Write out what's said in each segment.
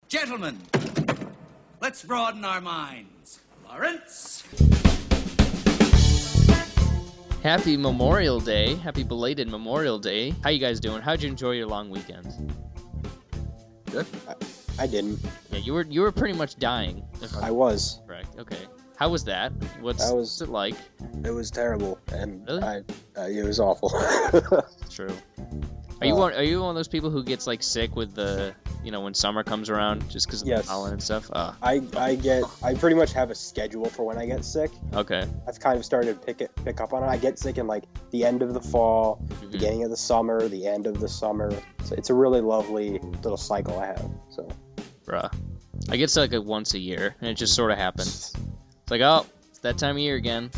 Gentlemen, let's broaden our minds. Lawrence? Happy Memorial Day. Happy belated Memorial Day. How you guys doing? How'd you enjoy your long weekend? Good. I didn't. Yeah, you were pretty much dying. I was. Correct. Okay. How was that? What's it like? It was terrible, and Really? it was awful. True. Are you one of those people who gets like sick with the when summer comes around just because of the pollen and stuff? I pretty much have a schedule for when I get sick. Okay. I've kind of started to pick up on it. I get sick in like the end of the fall, beginning of the summer, the end of the summer. So it's a really lovely little cycle I have. So. Bruh. I get sick like once a year, and it just sort of happens. It's like, oh, it's that time of year again.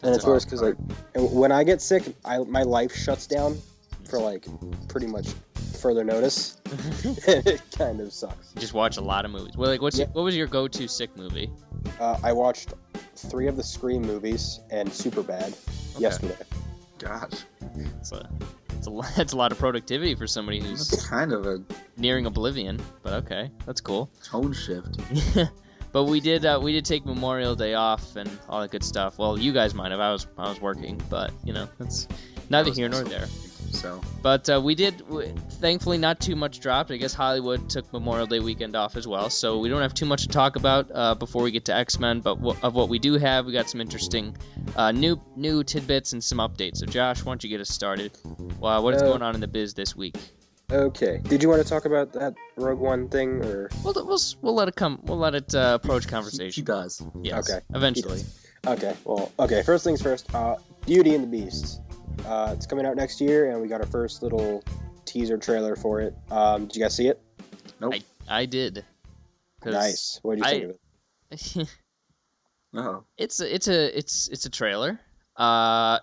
And it's worse because like when I get sick, my life shuts down for like pretty much further notice. And it kind of sucks. You just watch a lot of movies. Well, like, what was your go-to sick movie? I watched 3 of the Scream movies and Superbad yesterday. Gosh. That's a lot of productivity for somebody who's That's kind of a nearing oblivion, but okay, that's cool. tone shift. But we did take Memorial Day off and all that good stuff. Well, you guys might have. I was working, but that's neither here nor there. So. But thankfully, not too much dropped. I guess Hollywood took Memorial Day weekend off as well, so we don't have too much to talk about before we get to X-Men. But of what we do have, we got some interesting new tidbits and some updates. So Josh, why don't you get us started? What is going on in the biz this week? Okay. Did you want to talk about that Rogue One thing, or? We'll let it come. We'll let it approach conversation. She does. Yes. Okay. Eventually. Okay. Well. Okay. First things first. Beauty and the Beast. It's coming out next year, and we got our first little teaser trailer for it. Did you guys see it? Nope. I did. Nice. What did you think of it? Oh. It's a trailer. I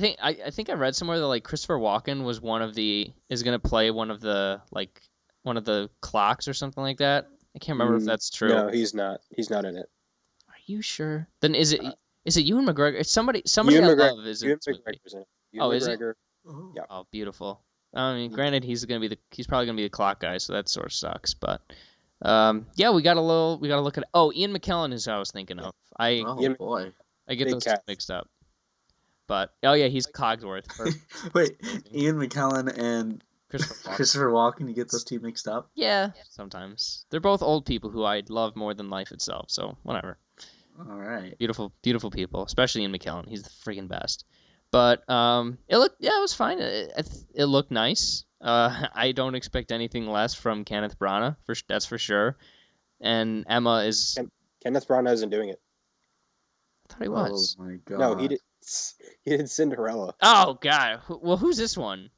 think I read somewhere that like Christopher Walken is gonna play one of the clocks or something like that. I can't remember if that's true. No, he's not. He's not in it. Are you sure? Then is it Ewan McGregor? It's somebody Ewan I McGregor, is Ewan in this movie. McGregor's in it. Oh, Ewan is McGregor. Oh. Yeah. Oh, beautiful. I mean, granted, he's probably gonna be the clock guy, so that sort of sucks. But yeah, we got to look at. Oh, Ian McKellen is who I was thinking of. Boy. I get Big those cat. mixed up. But yeah, he's Cogsworth. Wait, Ian McKellen and Christopher Walken, you get those two mixed up? Yeah, sometimes. They're both old people who I love more than life itself, so whatever. All right. Beautiful, beautiful people, especially Ian McKellen. He's the freaking best. But it was fine. It looked nice. I don't expect anything less from Kenneth Branagh, that's for sure. And Emma is... Kenneth Branagh isn't doing it. I thought he was. Oh my god. No, he did. He did Cinderella. Oh, God. Well, who's this one?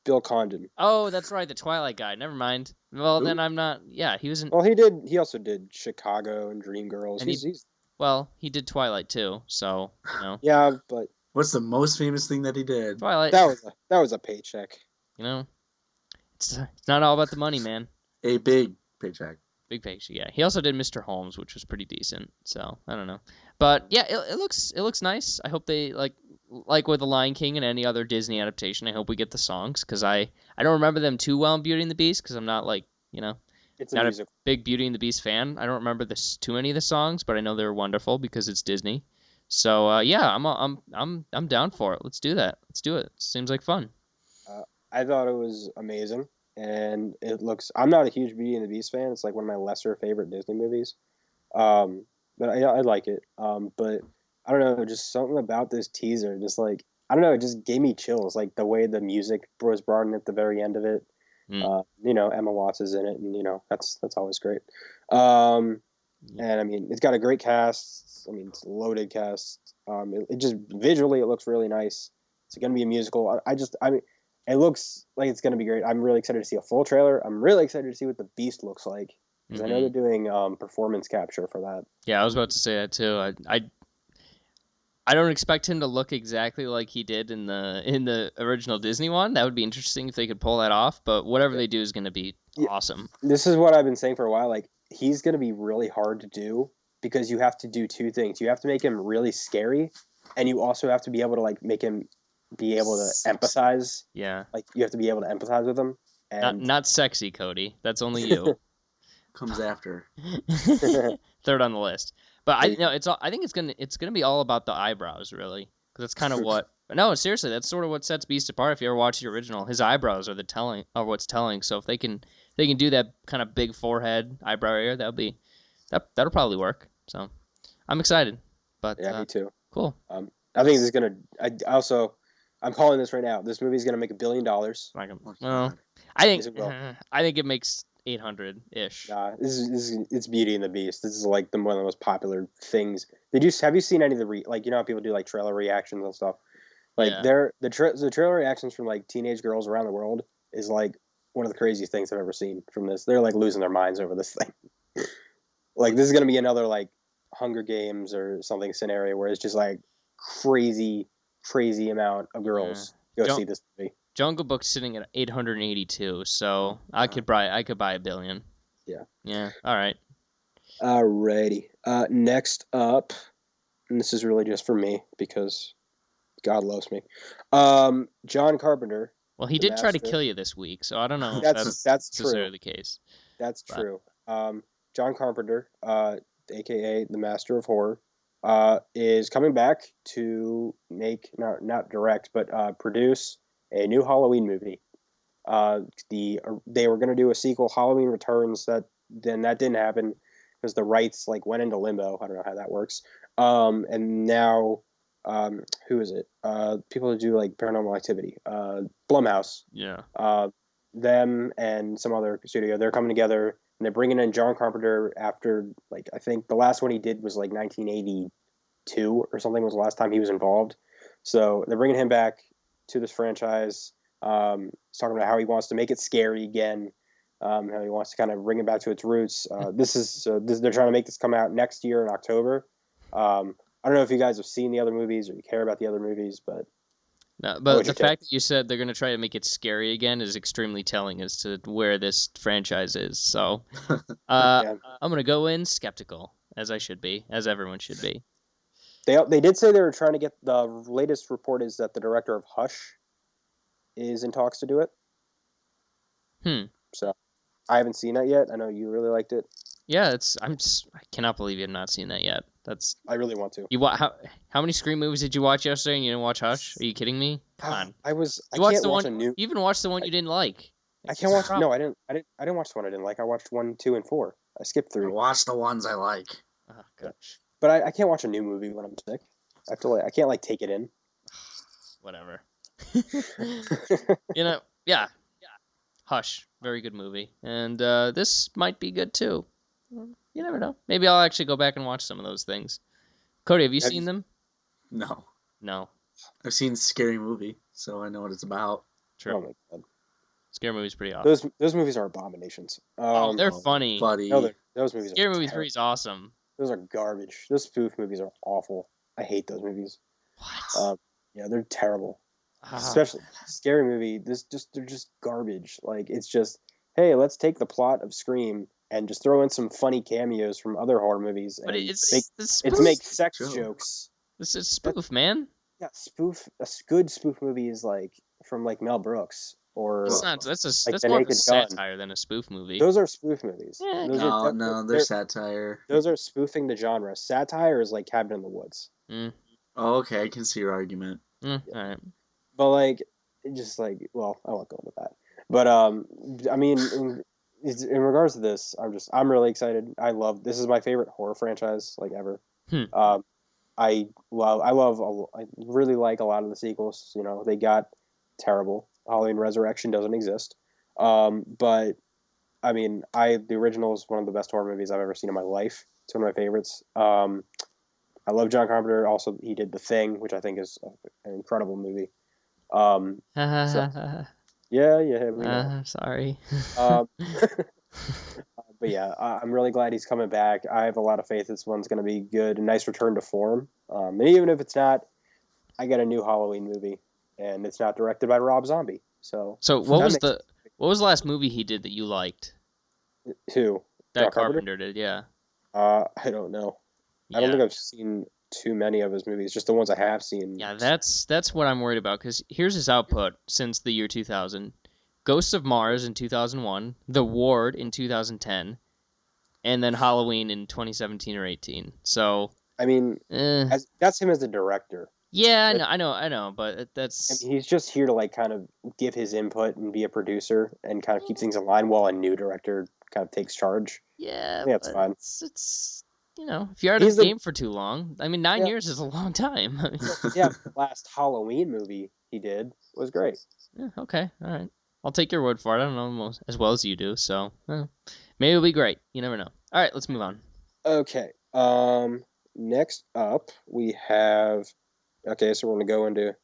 Bill Condon. Oh, that's right, the Twilight guy. Never mind. Well, Who? then I'm not... Yeah, he was in... Well, he also did Chicago and Dreamgirls. And Well, he did Twilight, too, so, Yeah, but What's the most famous thing that he did? Twilight, that was a paycheck. it's not all about the money, man. A big paycheck. Big picture, yeah. He also did Mr. Holmes, which was pretty decent. So I don't know, but yeah, it looks nice. I hope they like with the Lion King and any other Disney adaptation. I hope we get the songs because I don't remember them too well in Beauty and the Beast because I'm not It's not a a musical. big Beauty and the Beast fan. I don't remember too many of the songs, but I know they're wonderful because it's Disney. So yeah, I'm down for it. Let's do that. Let's do it. Seems like fun. I thought it was amazing, and it looks. I'm not a huge Beauty and the Beast fan. It's like one of my lesser favorite Disney movies, but I like it. But I don't know, just something about this teaser, just like I don't know, it just gave me chills. Like the way the music was brought in at the very end of it. Emma Watts is in it, and that's always great. And I mean, it's got a great cast. I mean, it's a loaded cast. It just visually, it looks really nice. It's going to be a musical. I mean, it looks like it's going to be great. I'm really excited to see a full trailer. I'm really excited to see what the Beast looks like because I know they're doing performance capture for that. Yeah, I was about to say that too. I don't expect him to look exactly like he did in the original Disney one. That would be interesting if they could pull that off. But whatever they do is going to be awesome. This is what I've been saying for a while. Like he's going to be really hard to do because you have to do two things. You have to make him really scary, and you also have to be able to like make him be able to empathize. Yeah. Like you have to be able to empathize with him. And not sexy, Cody. That's only you. Comes after. Third on the list. But I think it's gonna be all about the eyebrows, really, because that's kind of what. No, seriously, that's sort of what sets Beast apart. If you ever watch the original, his eyebrows are what's telling. So if they can do that kind of big forehead eyebrow area, that'll probably work. So I'm excited. But yeah, me too. Cool. I think this is gonna. I'm calling this right now. This movie's gonna make $1 billion. Well, I think it makes 800 ish. Nah, it's Beauty and the Beast. This is like one of the most popular things. Have you seen any of the how people do like trailer reactions and stuff? Like the trailer reactions from like teenage girls around the world is like one of the craziest things I've ever seen from this. They're like losing their minds over this thing. Like this is gonna be another like Hunger Games or something scenario where it's just like crazy amount of girls go see this movie. Jungle Book's sitting at 882, so I could buy $1 billion. Yeah. Yeah. All right. Alrighty. Next up, and this is really just for me because God loves me. John Carpenter. Well, he did try to kill you this week, so I don't know if that's necessarily the case. That's true. John Carpenter, aka the Master of Horror, is coming back to make not direct but produce a new Halloween movie. They were going to do a sequel, Halloween Returns. That didn't happen because the rights like went into limbo. I don't know how that works. And now, who is it? People who do like Paranormal Activity, Blumhouse. Yeah. Them and some other studio. They're coming together and they're bringing in John Carpenter after like I think the last one he did was like 1982 or something was the last time he was involved. So they're bringing him back to this franchise. He's talking about how he wants to make it scary again. How he wants to kind of bring it back to its roots. They're trying to make this come out next year in October. I don't know if you guys have seen the other movies or you care about the other movies, but the fact that you said they're going to try to make it scary again is extremely telling as to where this franchise is. So I'm going to go in skeptical, as I should be, as everyone should be. They did say they were trying to get the latest report is that the director of Hush is in talks to do it. So I haven't seen that yet. I know you really liked it. Yeah, I cannot believe you have not seen that yet. I really want to. How many Scream movies did you watch yesterday and you didn't watch Hush? Are you kidding me? Come on. You even watched the one you didn't like. I can't watch. No, I didn't watch the one I didn't like. I watched 1, 2, and 4. I skipped 3. I watched the ones I like. Oh gosh. But I can't watch a new movie when I'm sick. I can't take it in. Whatever. Yeah. Hush, very good movie, and this might be good too. You never know. Maybe I'll actually go back and watch some of those things. Cody, have you seen them? No. No. I've seen Scary Movie, so I know what it's about. True. Oh my God. Scary Movie's pretty awesome. Those movies are abominations. They're funny. Buddy. No, those movies. Scary Movie 3 is awesome. Those are garbage. Those spoof movies are awful. I hate those movies. What? Yeah, they're terrible. Especially Scary Movie. They're just garbage. Like it's just, hey, let's take the plot of Scream and just throw in some funny cameos from other horror movies. But and it's make sex jokes. This is spoof, man. Yeah, spoof. A good spoof movie is like from like Mel Brooks or that's more of a satire than a spoof movie. Those are spoof movies. Yeah, they're satire. Those are spoofing the genre. Satire is like Cabin in the Woods. Oh, okay, I can see your argument. All right. But like, just like, well, I won't go into that. But I mean, in regards to this, I'm really excited. This is my favorite horror franchise like ever. I really like a lot of the sequels. You know, they got terrible. Halloween Resurrection doesn't exist. But I mean, the original is one of the best horror movies I've ever seen in my life. It's one of my favorites. I love John Carpenter. Also, he did The Thing, which I think is an incredible movie. Sorry. But yeah, I'm really glad he's coming back. I have a lot of faith this one's going to be good, a nice return to form. And even if it's not, I got a new Halloween movie, and it's not directed by Rob Zombie. So what was the last movie he did that you liked? Who? That Carpenter did, yeah. I don't know. I don't think I've seen too many of his movies, just the ones I have seen. Yeah, that's what I'm worried about, because here's his output since the year 2000. Ghosts of Mars in 2001, The Ward in 2010, and then Halloween in 2017 or 18. So, I mean, that's him as the director. Yeah, I know, but that's... I mean, he's just here to, like, kind of give his input and be a producer and kind of keep things in line while a new director kind of takes charge. Yeah, that's fine. It's if you're out of the game for too long, I mean, 9 years is a long time. Yeah, the last Halloween movie he did was great. Yeah, okay, all right. I'll take your word for it. I don't know as well as you do, so maybe it'll be great. You never know. All right, let's move on. Okay. Next up, we have... Okay, so we're going to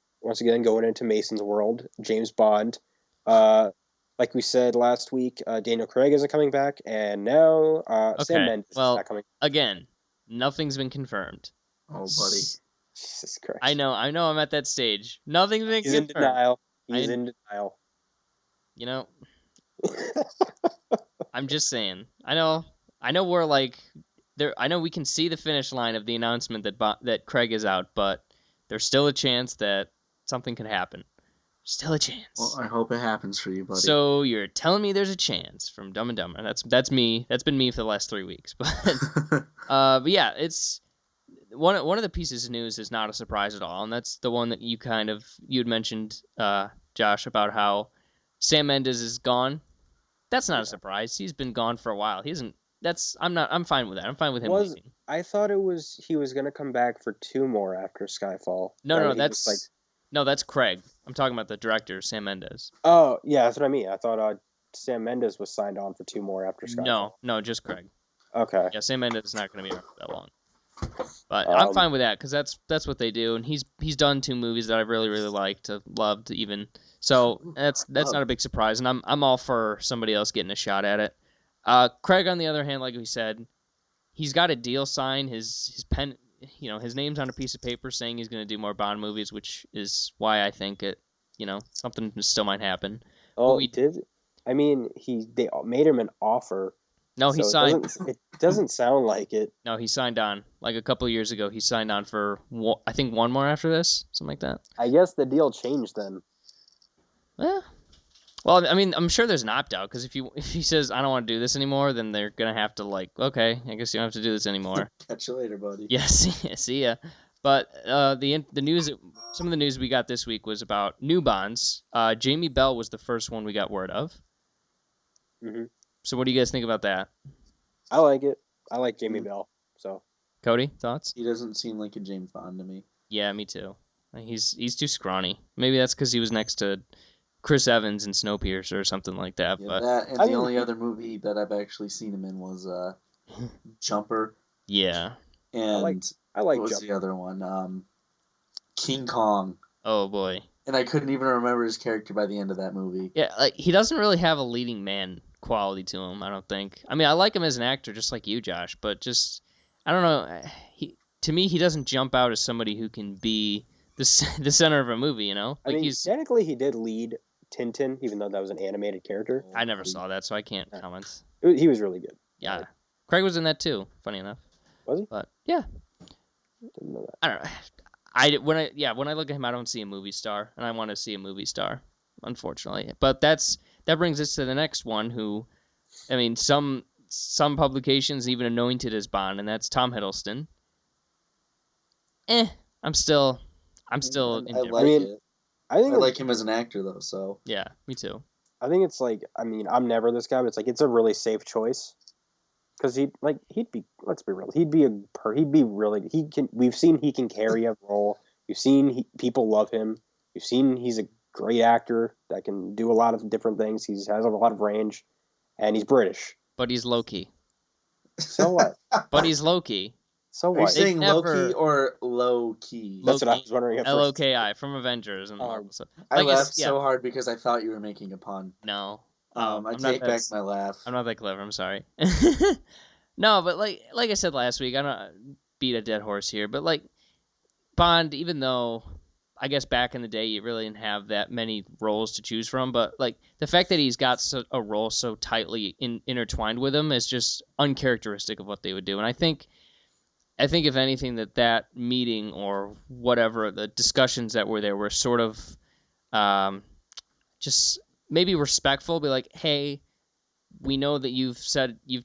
going into Mason's world, James Bond. Like we said last week, Daniel Craig isn't coming back, and now Sam Mendes is not coming. Again, nothing's been confirmed. Oh, buddy. Jesus Christ. I know I'm at that stage. Nothing's been confirmed. He's in denial. He's in denial. You know, I'm just saying. I know we're like there. I know we can see the finish line of the announcement that Craig is out, but there's still a chance that something could happen. Still a chance. Well, I hope it happens for you, buddy. So you're telling me there's a chance from Dumb and Dumber. That's me. That's been me for the last 3 weeks. But yeah, it's one of the pieces of news is not a surprise at all, and that's the one that you'd mentioned, Josh, about how Sam Mendes is gone. That's not a surprise. He's been gone for a while. He isn't. I'm fine with that. I'm fine with him leaving. I thought he was gonna come back for 2 more after Skyfall. No, that's Craig. I'm talking about the director, Sam Mendes. Oh yeah, that's what I mean. I thought Sam Mendes was signed on for 2 more after Skyfall. No, just Craig. Okay. Yeah, Sam Mendes is not gonna be around for that long. But I'm fine with that because that's what they do, and he's done 2 movies that I really liked, loved even. So that's not a big surprise, and I'm all for somebody else getting a shot at it. Craig, on the other hand, like we said, he's got a deal signed. His pen, his name's on a piece of paper saying he's going to do more Bond movies, which is why I think something still might happen. Oh, he did. I mean, they made him an offer. No, he signed. It doesn't sound like it. No, he signed on like a couple of years ago. He signed on for I think 1 more after this, something like that. I guess the deal changed then. Well, I mean, I'm sure there's an opt-out, because if he says, I don't want to do this anymore, then they're going to have to, okay, I guess you don't have to do this anymore. Catch you later, buddy. Yeah, see ya. But the news, some of the news we got this week was about new Bonds. Jamie Bell was the first one we got word of. Mm-hmm. So what do you guys think about that? I like it. I like Jamie Bell, so. Cody, thoughts? He doesn't seem like a James Bond to me. Yeah, me too. He's too scrawny. Maybe that's because he was next to Chris Evans in Snowpiercer or something like that. Yeah, but that and the only other movie that I've actually seen him in was Jumper. Yeah. And I like what was Jumper. The other one? King Kong. Oh boy. And I couldn't even remember his character by the end of that movie. Yeah, he doesn't really have a leading man quality to him, I don't think. I mean, I like him as an actor just like you, Josh, but just I don't know. To me, he doesn't jump out as somebody who can be the center of a movie, I mean, technically he did lead Tintin, even though that was an animated character. I never saw that, so I can't comment. He was really good. Yeah. Craig was in that too, funny enough. Was he? But yeah. Didn't know that. I don't know. When I look at him, I don't see a movie star, and I want to see a movie star, unfortunately. But that brings us to the next one, who, I mean, some publications even anointed as Bond, and that's Tom Hiddleston. I'm still indifferent. I like him as an actor though, so. Yeah, me too. I think it's I'm never this guy, but it's a really safe choice. Because let's be real, we've seen he can carry a role. You've seen people love him. You've seen he's a great actor that can do a lot of different things. He has a lot of range, and he's British. But he's low-key. So what? But he's low-key. So what? Are you saying low-key or low-key? That's what I was wondering at first. L-O-K-I, from Avengers and Marvel. I laughed so hard because I thought you were making a pun. No. I take back my laugh. I'm not that clever. I'm sorry. No, but like I said last week, I don't beat a dead horse here, but Bond, even though I guess back in the day you really didn't have that many roles to choose from, but the fact that he's got a role so tightly intertwined with him is just uncharacteristic of what they would do. And I think if anything that meeting or whatever the discussions that were there were sort of just maybe respectful, be like, hey, we know that you've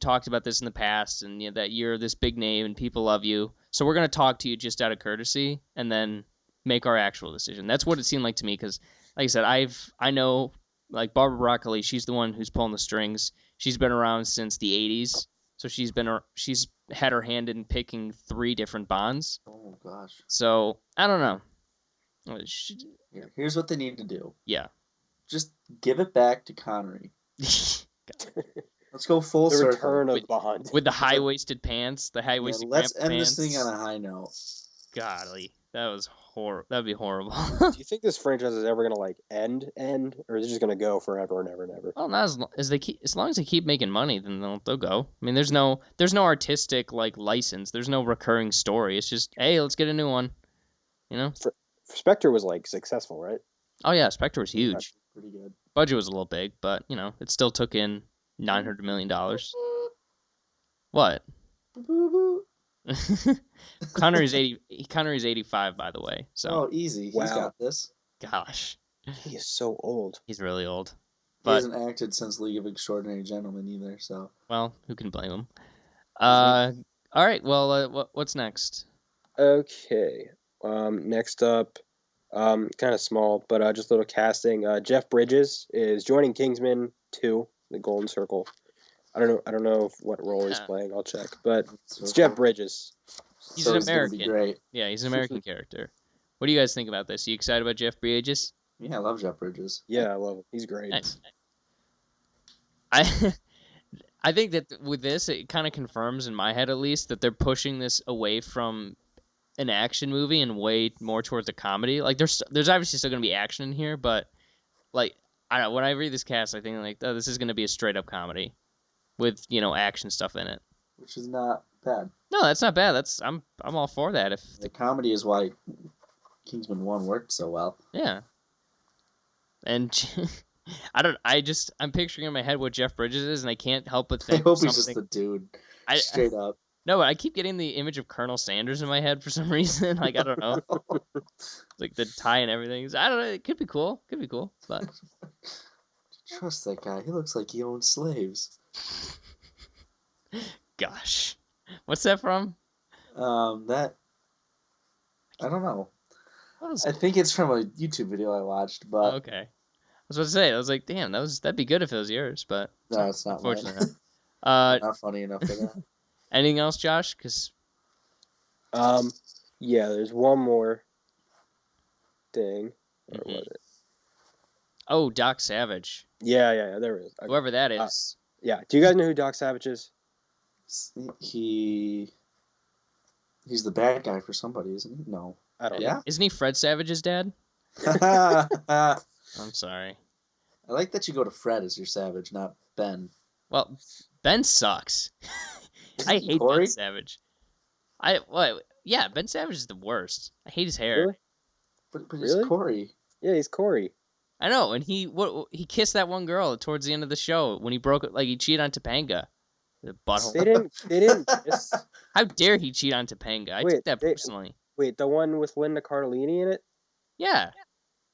talked about this in the past, and that you're this big name and people love you. So we're gonna talk to you just out of courtesy, and then make our actual decision. That's what it seemed like to me. Because, like I said, I know like Barbara Broccoli. She's the one who's pulling the strings. She's been around since the '80s, so she's had her hand in picking 3 different Bonds. Oh gosh. So I don't know. Here's what they need to do. Yeah. Just give it back to Connery. Let's go full circle. The return of Bond. With the high-waisted pants, let's end pants. this thing on a high note. Golly, that was horrible. That'd be horrible. Do you think this franchise is ever gonna like end, or is it just gonna go forever and ever and ever? Well, not as long as they keep making money, then they'll go. I mean, there's no artistic like license. There's no recurring story. It's just, hey, let's get a new one. You know. Spectre was like successful, right? Oh yeah, Spectre was huge. Pretty good. Budget was a little big, but it still took in $900 million. What? Connery's 85, by the way. So. Oh, easy. He's got this. Gosh. He is so old. He's really old. He hasn't acted since League of Extraordinary Gentlemen either, so. Well, who can blame him? All right. Well, what's next? Okay. Next up, kind of small, but just a little casting. Jeff Bridges is joining Kingsman 2, The Golden Circle. I don't know what role he's playing. I'll check, but it's Jeff Bridges. He's an American. Great. Yeah, he's an American character. What do you guys think about this? Are you excited about Jeff Bridges? Yeah, I love Jeff Bridges. Yeah, I love him. He's great. Nice. I think that with this, it kind of confirms in my head at least that they're pushing this away from an action movie and way more towards a comedy. Like there's obviously still gonna be action in here, but like I don't know, when I read this cast, I think like, oh, this is gonna be a straight up comedy with action stuff in it, which is not bad. No, that's not bad. I'm all for that. If the comedy is why Kingsman 1 worked so well. Yeah. And I'm picturing in my head what Jeff Bridges is, and I can't help but think. I hope he's just the dude. Straight up. No, but I keep getting the image of Colonel Sanders in my head for some reason. Like, I don't know. Like the tie and everything. I don't know. It could be cool. But trust that guy. He looks like he owns slaves. Gosh. What's that from? That I don't know. I think it's from a YouTube video I watched, but okay. I was about to say, I was like, damn, that'd be good if it was yours, but no, it's not. Unfortunately, not funny enough for that. Anything else, Josh? Because yeah, there's one more thing. Or was it? Oh, Doc Savage. Yeah, there is. Whoever that is. Yeah. Do you guys know who Doc Savage is? He's the bad guy for somebody, isn't he? No. I don't know. Isn't he Fred Savage's dad? I'm sorry. I like that you go to Fred as your Savage, not Ben. Well, Ben sucks. I hate Corey? Ben Savage. Yeah, Ben Savage is the worst. I hate his hair. Really? But really? He's Corey. Yeah, he's Corey. I know, and he kissed that one girl towards the end of the show when he broke it. Like he cheated on Topanga. The butthole. They didn't kiss. How dare he cheat on Topanga? I took that personally. Wait, the one with Linda Cardellini in it? Yeah.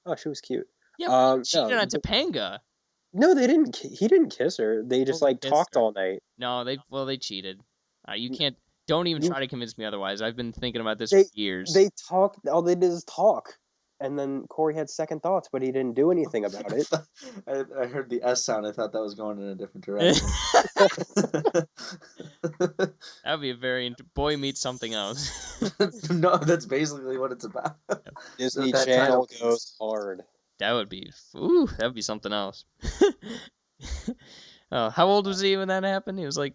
Oh, she was cute. Yeah, cheated on Topanga. No, they didn't. He didn't kiss her. They just talked all night. No, they cheated. You can't. Don't even try to convince me otherwise. I've been thinking about this for years. They talked. All they did is talk. And then Corey had second thoughts, but he didn't do anything about it. I heard the S sound. I thought that was going in a different direction. That would be a very boy meets something else. No, that's basically what it's about. Disney Channel goes hard. That would be something else. How old was he when that happened? He was like,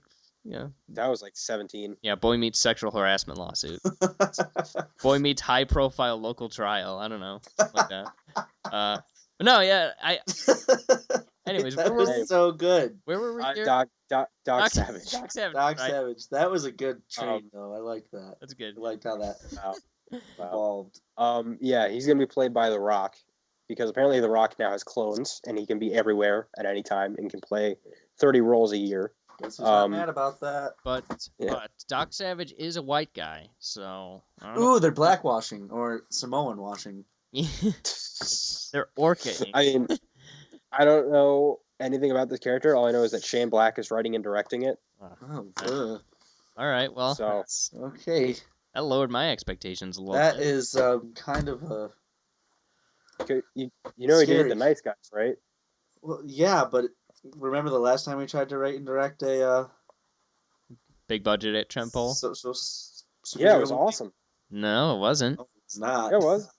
that was like 17. Yeah, boy meets sexual harassment lawsuit. Boy meets high profile local trial. I don't know, like that. But no, yeah, Anyways, that was so good. Where were we here? Doc Savage. Doc Savage. Doc Savage. That was a good train, though. I like that. That's good. I liked how that evolved. Yeah, he's gonna be played by The Rock, because apparently The Rock now has clones, and he can be everywhere at any time and can play 30 roles a year. Guess who's not mad about that? But Doc Savage is a white guy, so. Ooh, they're blackwashing or Samoan washing. They're orcaing. I mean, I don't know anything about this character. All I know is that Shane Black is writing and directing it. Oh, all right. Well, So okay. that lowered my expectations a little That bit. is kind of a you know he scary. did The Nice Guys, right? Well, yeah, but remember the last time we tried to write and direct a Big budget at Trent Pole? Yeah, it was awesome. No, it wasn't. No, it's not. Yeah, it was.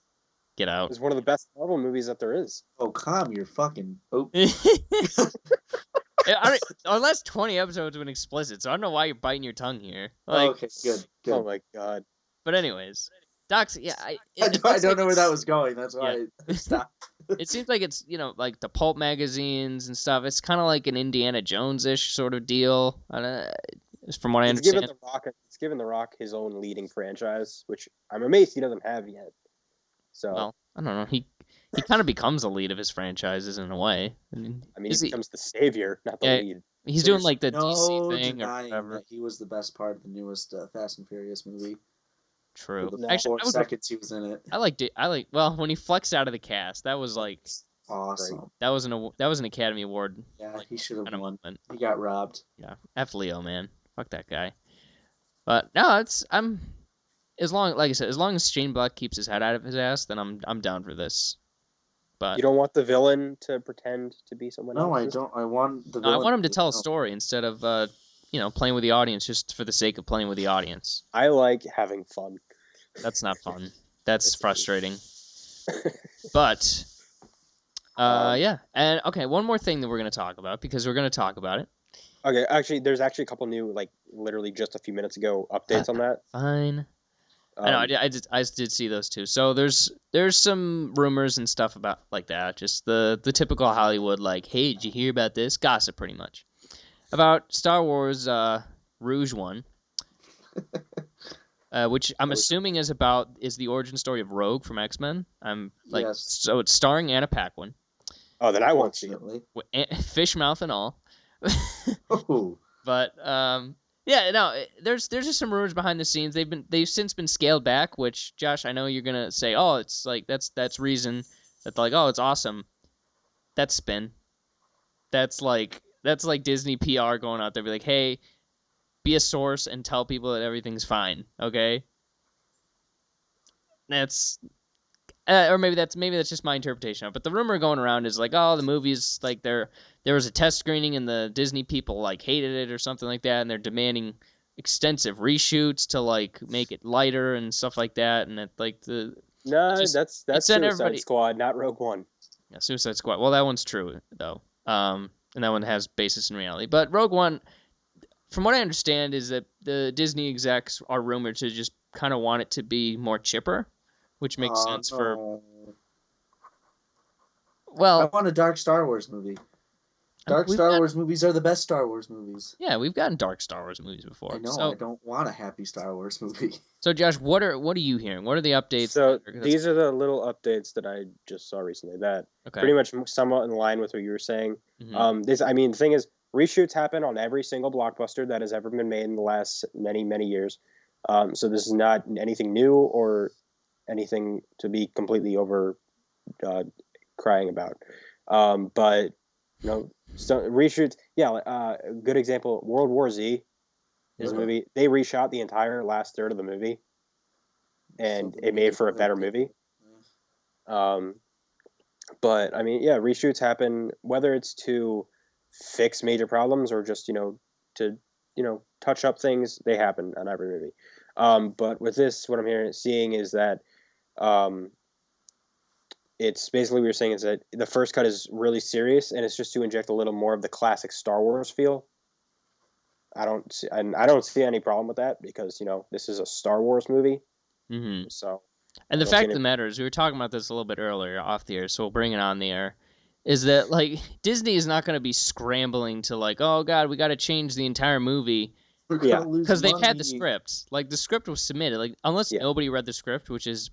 Get It out. was one of the best Marvel movies that there is. Oh, calm your fucking. Oh. Our last 20 episodes have been explicit, so I don't know why you're biting your tongue here. Like, Okay, good. Oh my god. but anyways, Docs, yeah, I don't know where that was going. That's why I stopped. It seems like it's, like the pulp magazines and stuff. It's kind of like an Indiana Jones-ish sort of deal. From what I understand. It's given The Rock his own leading franchise, which I'm amazed he doesn't have yet. So well, I don't know. He kind of becomes the lead of his franchises in a way. he becomes the savior, not the lead. He's doing like the no DC thing or denying whatever. that he was the best part of the newest Fast and Furious movie. True. For the Actually, 4 seconds he was in it. I liked it. Well, when he flexed out of the cast, that was like Awesome. that was an Academy Award. Yeah, he should have won. Moment. He got robbed. Yeah, F Leo, man. Fuck that guy. But no, as long as Shane Black keeps his head out of his ass, then I'm down for this. But You don't want the villain to pretend to be someone else? No, I don't. I want the. I want him to tell a story instead of playing with the audience just for the sake of playing with the audience. I like having fun. That's not fun. That's frustrating. But yeah. And okay, one more thing that we're going to talk about because we're going to talk about it. Okay, actually, there's actually a couple new, literally just a few minutes ago, updates on that. Fine. I know. I did see those too. So there's some rumors and stuff about like that. Just the typical Hollywood, like, hey, did you hear about this? Gossip, pretty much, about Star Wars Rouge One, which I'm assuming is the origin story of Rogue from X-Men. Yes. So it's starring Anna Paquin. Oh, then I won't see it. Fish mouth and all. Oh. But yeah, no, there's just some rumors behind the scenes. They've since been scaled back, which Josh, I know you're gonna say, oh, it's like that's reason that like, oh, it's awesome. That's spin. That's like Disney PR going out there, be like, hey, be a source and tell people that everything's fine, okay? That's or maybe that's just my interpretation of it. But the rumor going around is like, oh, the movie's like there was a test screening and the Disney people like hated it or something like that, and they're demanding extensive reshoots to like make it lighter and stuff like that, and that's Suicide Squad, not Rogue One. Yeah, Suicide Squad. Well, that one's true though, and that one has basis in reality. But Rogue One, from what I understand, is that the Disney execs are rumored to just kind of want it to be more chipper. Which makes sense for. Well, I want a dark Star Wars movie. Star Wars movies are the best Star Wars movies. Yeah, we've gotten dark Star Wars movies before. I know. So, I don't want a happy Star Wars movie. So, Josh, what are you hehearing? What are the updates? So these are the little updates that I just saw recently. That pretty much somewhat in line with what you were saying. Mm-hmm. The thing is, reshoots happen on every single blockbuster that has ever been made in the last many, many years. So this is not anything new or anything to be completely over crying about. But so reshoots, a good example, World War Z is a movie. They reshot the entire last third of the movie and it made for a better movie. But reshoots happen, whether it's to fix major problems or just to touch up things. They happen on every movie. But with this, what I'm seeing is that it's basically what you're saying is that the first cut is really serious and it's just to inject a little more of the classic Star Wars feel. I don't see any problem with that because this is a Star Wars movie. Mm-hmm. So, and the fact of the matter is, we were talking about this a little bit earlier off the air, so we'll bring it on the air. Is that like Disney is not going to be scrambling to like, oh god, we got to change the entire movie. Yeah, because they've had the script. Like the script was submitted. Like unless nobody read the script, which is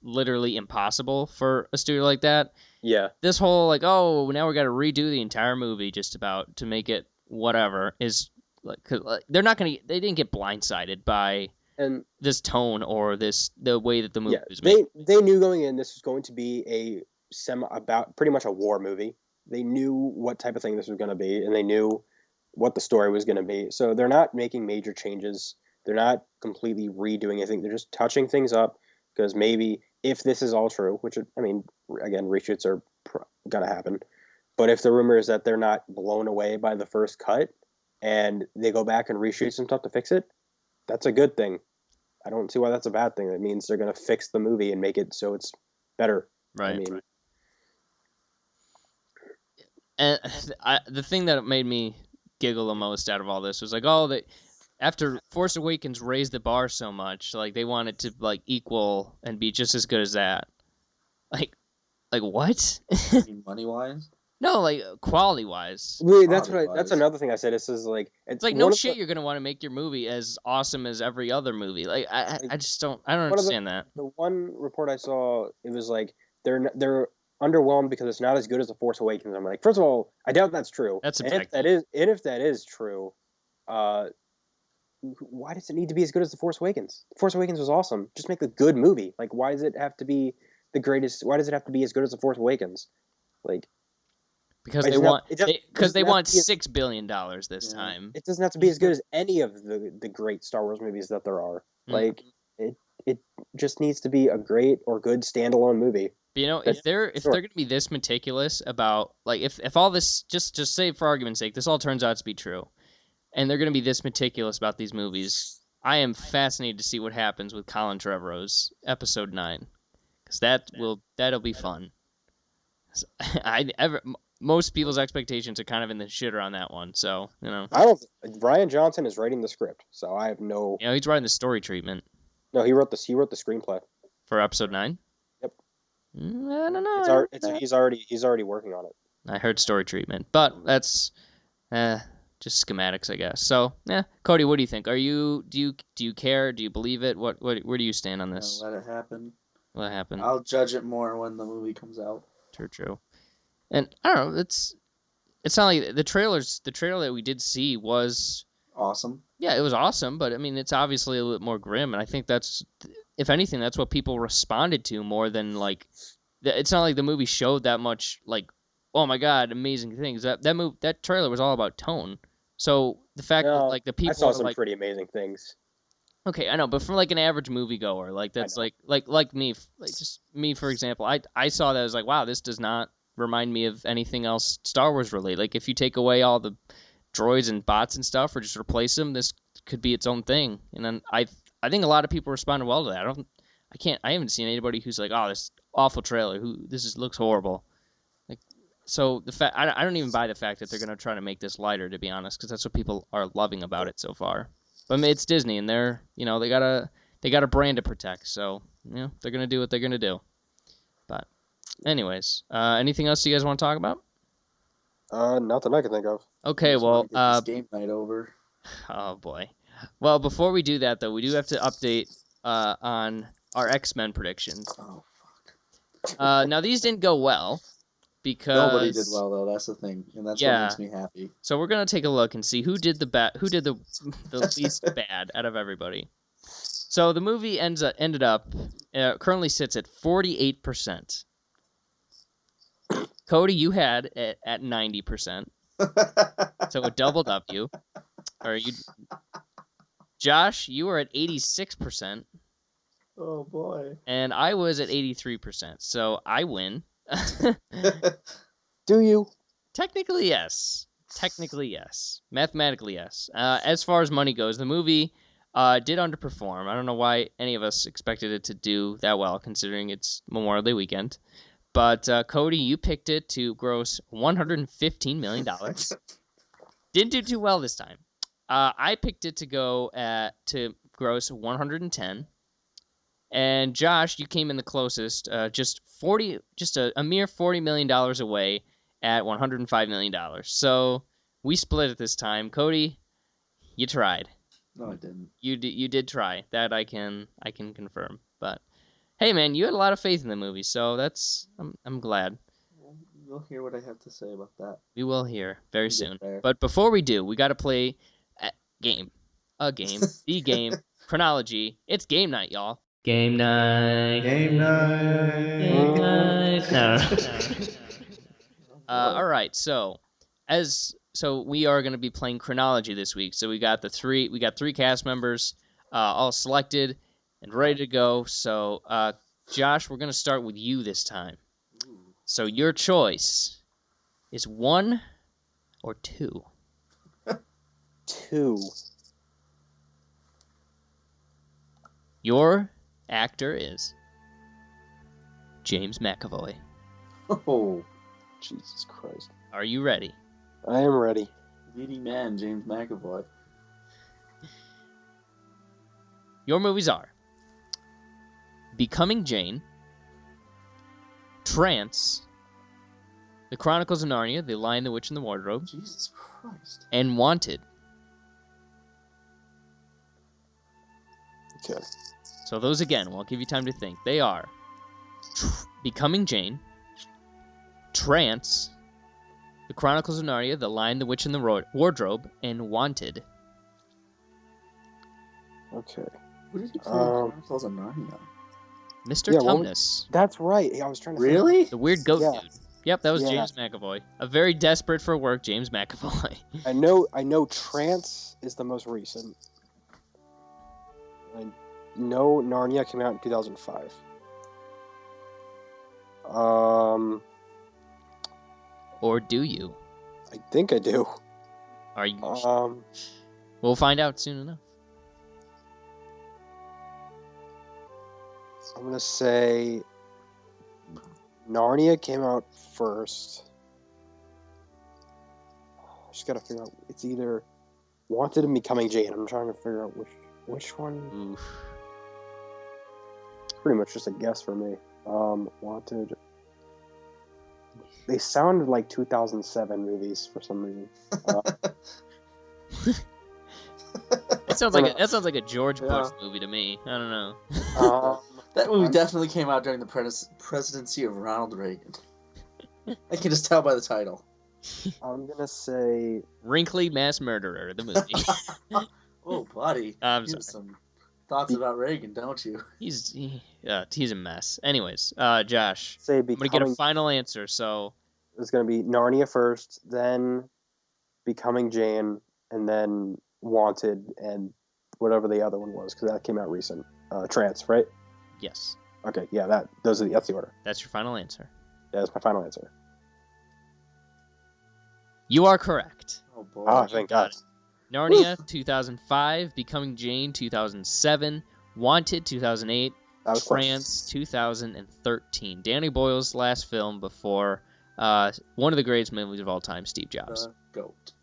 literally impossible for a studio like that. Yeah. This whole like, oh, now we got to redo the entire movie just about to make it whatever is like, they're not gonna. They didn't get blindsided by this tone or the way that the movie was made. They knew going in this was going to be about pretty much a war movie. they knew what type of thing this was going to be, and they knew what the story was going to be. So they're not making major changes. They're not completely redoing anything. They're just touching things up because maybe if this is all true, which, I mean, again, reshoots are going to happen. But if the rumor is that they're not blown away by the first cut and they go back and reshoot some stuff to fix it, that's a good thing. I don't see why that's a bad thing. That means they're going to fix the movie and make it so it's better. Right. I mean, and the thing that made me giggle the most out of all this was like, oh, after Force Awakens raised the bar so much, like they wanted to like equal and be just as good as that. Like what? Money wise? No, like quality wise. Wait, that's another thing I said. It's like it's like no shit. You're gonna want to make your movie as awesome as every other movie. Like I just don't understand that. The one report I saw, it was like they're underwhelmed because it's not as good as the Force Awakens. I'm like, first of all, I doubt that's true. That's subjective. And if that is true, why does it need to be as good as the Force Awakens? The Force Awakens was awesome. Just make a good movie. Like, why does it have to be the greatest? Why does it have to be as good as the Force Awakens? Like. Because they want $6 billion this time. It doesn't have to be as good as any of the great Star Wars movies that there are. Like it just needs to be a great or good standalone movie. But, you know, if they're going to be this meticulous about like if all this just say for argument's sake this all turns out to be true, and they're going to be this meticulous about these movies, I am fascinated to see what happens with Colin Trevorrow's Episode 9, because that'll be fun. Most people's expectations are kind of in the shitter on that one, so you know. Rian Johnson is writing the script, so I have no. You know, he's writing the story treatment. No, he wrote the screenplay for Episode 9. Yep. I don't know. He's already working on it. I heard story treatment, but that's just schematics, I guess. So yeah, Cody, what do you think? Do you care? Do you believe it? Where do you stand on this? Let it happen. Let it happen. I'll judge it more when the movie comes out. True. And I don't know, it's not like the trailer that we did see was awesome. Yeah, it was awesome, but I mean, it's obviously a little bit more grim, and I think that's, if anything, that's what people responded to more than like. It's not like the movie showed that much like, oh my god, amazing things. That trailer was all about tone. So the fact that like the people I saw some pretty amazing things. Okay, I know, but from like an average moviegoer, like that's like me, like just me for example, I saw that, I was like, wow, this does not remind me of anything else Star Wars related. Like if you take away all the droids and bots and stuff or just replace them, this could be its own thing. And then I think a lot of people responded well to that. I haven't seen anybody who's like, oh, this awful trailer, looks horrible. Like, so the fact I don't even buy the fact that they're going to try to make this lighter, to be honest, because that's what people are loving about it so far. But I mean, it's Disney, and they're, you know, they got a brand to protect, so you know, they're going to do what they're going to do. But anyways, anything else you guys want to talk about? Nothing I can think of. Okay, well, get this game night over. Oh boy. Well, before we do that though, we do have to update on our X-Men predictions. Oh fuck. Now these didn't go well because nobody did well though. That's the thing, and that's what makes me happy. So we're gonna take a look and see who did the least bad out of everybody. So the movie ended up currently sits at 48%. Cody, you had it at 90%, so it doubled up you. Josh, you were at 86%. Oh boy. And I was at 83%, so I win. Do you? Technically, yes. Mathematically, yes. As far as money goes, the movie did underperform. I don't know why any of us expected it to do that well, considering it's Memorial Day weekend. But Cody, you picked it to gross $115 million. Didn't do too well this time. I picked it to to gross 110. And Josh, you came in the closest, just a mere $40 million away at $105 million. So we split it this time. Cody, you tried. No, I didn't. You did try. That I can confirm. But hey, man, you had a lot of faith in the movie, so I'm glad. You'll hear what I have to say about that. We will hear very soon. But before we do, we got to play a game, the game, chronology. It's game night, y'all. Game night. Game night. Game night. No. All right. So we are going to be playing chronology this week. So we got three cast members all selected and ready to go. So Josh, we're going to start with you this time. Ooh. So your choice is 1 or 2. 2. Your actor is James McAvoy. Oh, Jesus Christ. Are you ready? I am ready. leading man, James McAvoy. Your movies are Becoming Jane, Trance, The Chronicles of Narnia, The Lion, the Witch, and the Wardrobe, Jesus Christ. and Wanted. Okay. So those again, well, I'll give you time to think. They are Becoming Jane, Trance, The Chronicles of Narnia, The Lion, the Witch, and the Wardrobe, and Wanted. Okay. Who did he play in Chronicles of Narnia? Mr. Yeah, Tumnus, That's right. I was trying to Really? the weird goat Yeah. dude. Yep, that was Yeah. James McAvoy. A very desperate for work James McAvoy. I know Trance is the most recent. I know Narnia came out in 2005. Or do you? I think I do. Are you? Um, We'll find out soon enough. I'm gonna say Narnia came out first. Just gotta figure out. It's either Wanted and Becoming Jane. I'm trying to figure out which one. Oof. It's pretty much just a guess for me. Wanted. They sounded like 2007 movies for some reason. That sounds like a George Bush movie to me. I don't know. That movie definitely came out during the presidency of Ronald Reagan. I can just tell by the title. I'm gonna say Wrinkly Mass Murderer, the movie. Oh, buddy. I'm You sorry. have some thoughts about Reagan, don't you? He's a mess. Anyways, Josh, say I'm gonna get a Becoming. final answer. So It's gonna be Narnia first, then Becoming Jane, and then Wanted, and whatever the other one was, because that came out recent. Trance, right? yes, Okay, yeah, that's the order. that's your final answer. Yeah, that's my final answer. You are correct. Oh, boy. Oh, thank God. Narnia 2005, Becoming Jane 2007, Wanted 2008, That was close. Trance 2013. Danny Boyle's last film before one of the greatest movies of all time, Steve Jobs. The goat.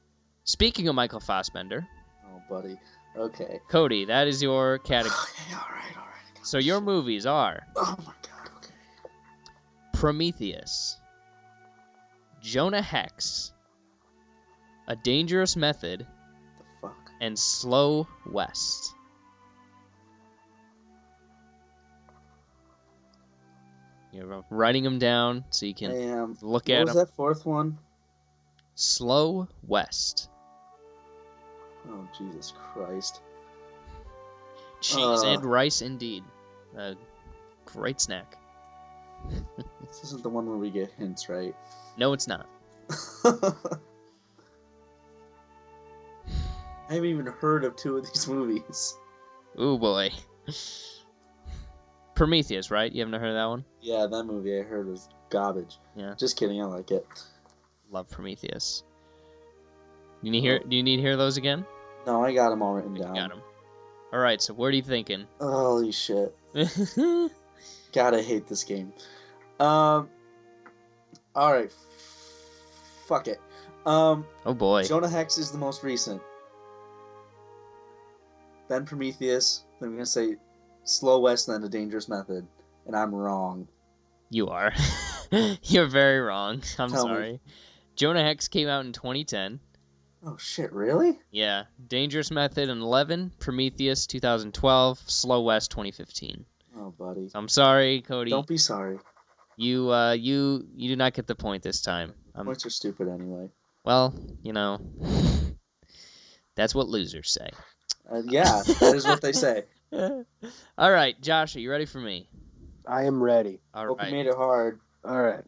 Speaking of Michael Fassbender, Oh, buddy. Okay. Cody, that is your category. Okay, alright. So your movies are Oh, my God, okay. Prometheus, Jonah Hex, A Dangerous Method, The fuck? and Slow West. You're writing them down so you I can am. look What at was them. that fourth one? Slow West. Oh, Jesus Christ. Cheese and rice, indeed. Great snack. This isn't the one where we get hints, right? No, it's not. I haven't even heard of two of these movies. Ooh, boy. Prometheus, right? You haven't heard of that one? Yeah, that movie I heard was garbage. Yeah. Just kidding, I like it. Love Prometheus. Do you need to hear those again? No, I got them all written down. Got them. All right, so what are you thinking? Holy shit. Oh, God, I hate this game. Alright. Fuck it. boy. Jonah Hex is the most recent. Then Prometheus. Then we're gonna say Slow West, then A Dangerous Method. And I'm wrong. You are. You're very wrong. I'm Tell me. sorry. Jonah Hex came out in 2010. Oh shit, really? Yeah. Dangerous Method in 11. Prometheus 2012. Slow West 2015. Oh, buddy. I'm sorry, Cody. Don't be sorry. You do not get the point this time. Points are stupid anyway. Well, that's what losers say. Yeah, that is what they say. All right, Josh, are you ready for me? I am ready. All Hope you right. made it hard. All right.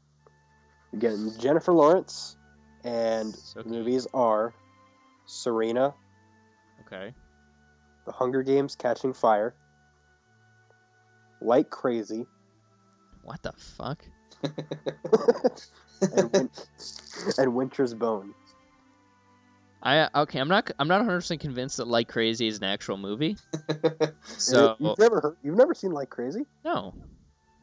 You're getting Jennifer Lawrence, and Okay. the movies are Serena, Okay. The Hunger Games: Catching Fire, Like Crazy, What the fuck? and Winter's Bone. Okay. I'm not 100% convinced that Like Crazy is an actual movie. So You've never seen Like Crazy? no.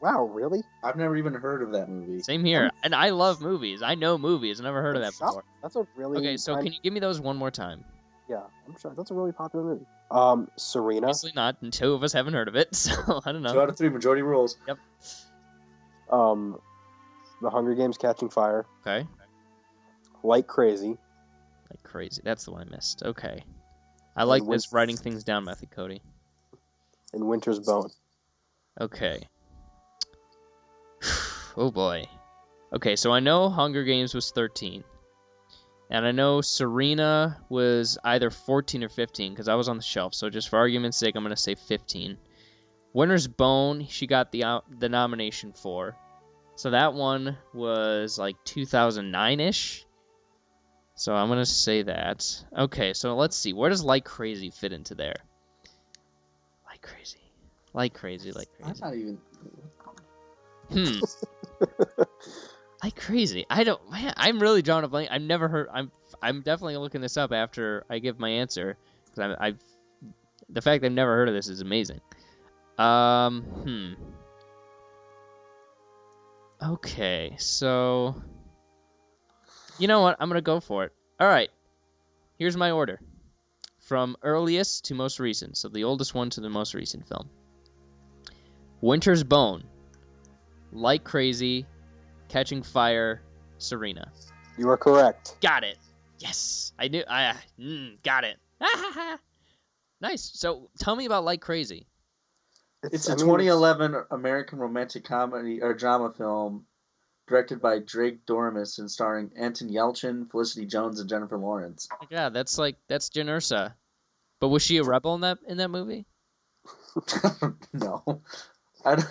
Wow, really? I've never even heard of that movie. Same here. And I love movies. I know movies. I've never heard of that before. That's a really Okay, so can you give me those one more time? Yeah, I'm sure that's a really popular movie. Serena, Obviously not, and two of us haven't heard of it, so I don't know. 2 out of 3, majority rules. Yep. The Hunger Games: Catching Fire, Okay. Like Crazy, Like Crazy. That's the one I missed. Okay. I like this writing things down method, Cody. and Winter's Bone. Okay. Oh boy. Okay, so I know Hunger Games was 13. And I know Serena was either 14 or 15 because I was on the shelf. So just for argument's sake, I'm going to say 15. Winter's Bone, she got the nomination for. So that one was like 2009-ish. So I'm going to say that. Okay, so let's see. Where does Like Crazy fit into there? Like Crazy. Like Crazy, Like I'm Crazy. not even... Like Crazy. I don't. Man, I'm really drawing a blank. I've never heard. I'm definitely looking this up after I give my answer because the fact I've never heard of this is amazing. Okay, so you know what? I'm gonna go for it. All right. Here's my order, from earliest to most recent. So the oldest one to the most recent film. Winter's Bone, Like Crazy, Catching Fire, Serena. You are correct. Got it. Yes, I knew. Got it. Nice. So tell me about Like Crazy. It's a 2011 American romantic comedy or drama film directed by Drake Dormus and starring Anton Yelchin, Felicity Jones, and Jennifer Lawrence. Oh my God, that's Jen Ursa. But was she a rebel in that movie? No. I don't...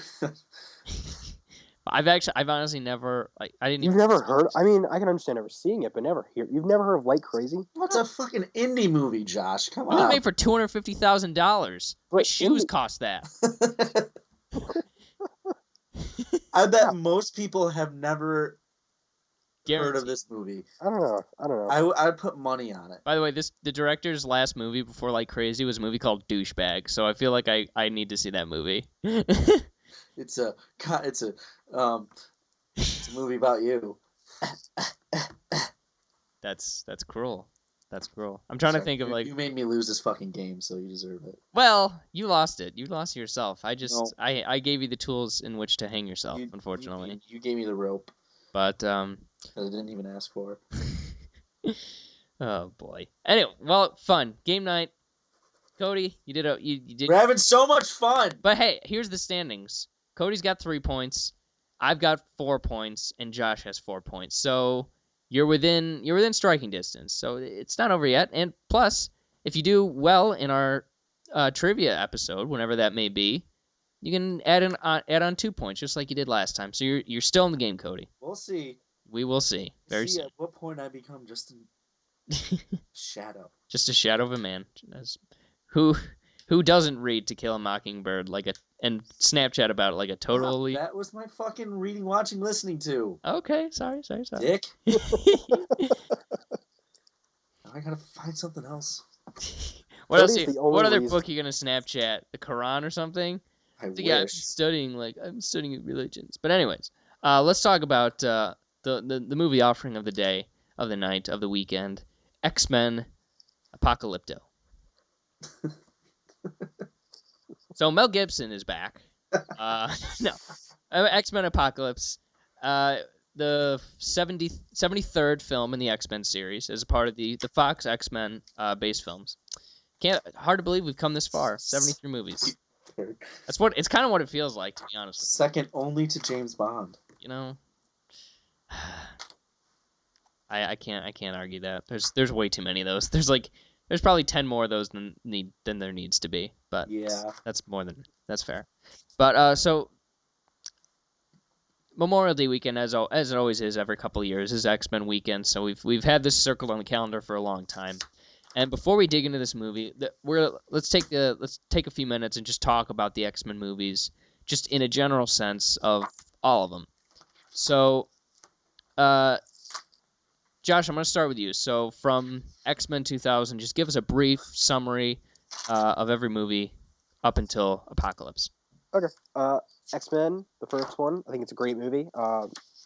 I've honestly never I didn't. You've never heard? I mean, I can understand never seeing it, but you've never heard of Like Crazy? What's a fucking indie movie, Josh? Come It was on. made for $250,000. My Wait, shoes cost that. I bet most people have never heard of Guaranteed. this movie. I don't know. I'd put money on it. By the way, the director's last movie before Like Crazy was a movie called Douchebag. So I feel like I need to see that movie. It's a movie about you. That's cruel. That's cruel. I'm trying to think of like. You made me lose this fucking game, so you deserve it. Well, you lost it. You lost yourself. I just No. I gave you the tools in which to hang yourself. Unfortunately, You gave me the rope but that I didn't even ask for. oh boy. Anyway, well, fun game night. Cody, you did. We're having so much fun. But hey, here's the standings. Cody's got 3 points. I've got 4 points, and Josh has 4 points. So you're within striking distance. So it's not over yet. And plus, if you do well in our trivia episode, whenever that may be, you can add on 2 points, just like you did last time. So you're still in the game, Cody. We'll see. We will see very soon. At what point I become just a shadow. Just a shadow of a man. Who doesn't read To Kill a Mockingbird and Snapchat about it like a totally... That was my fucking reading, watching, listening to. Okay, sorry. Dick. I gotta find something else. What other book are you gonna Snapchat? The Quran or something? I wish. Yeah, I'm studying religions. But anyways, let's talk about the movie offering of the day, of the night, of the weekend. X-Men Apocalypto. So Mel Gibson is back. No. X-Men Apocalypse. The 73rd film in the X-Men series as a part of the Fox X-Men base films. Hard to believe we've come this far. 73 movies. It's kind of what it feels like, to be honest with you. Second only to James Bond. You know, I can't argue that. There's way too many of those. There's probably 10 more of those than there needs to be. But yeah, that's fair. But so Memorial Day weekend, as it always is every couple of years, is X-Men weekend. So we've had this circled on the calendar for a long time. And before we dig into this movie, let's take a few minutes and just talk about the X-Men movies, just in a general sense of all of them. So, Josh, I'm going to start with you. So, from X-Men 2000, just give us a brief summary of every movie up until Apocalypse. Okay. X-Men, the first one. I think it's a great movie.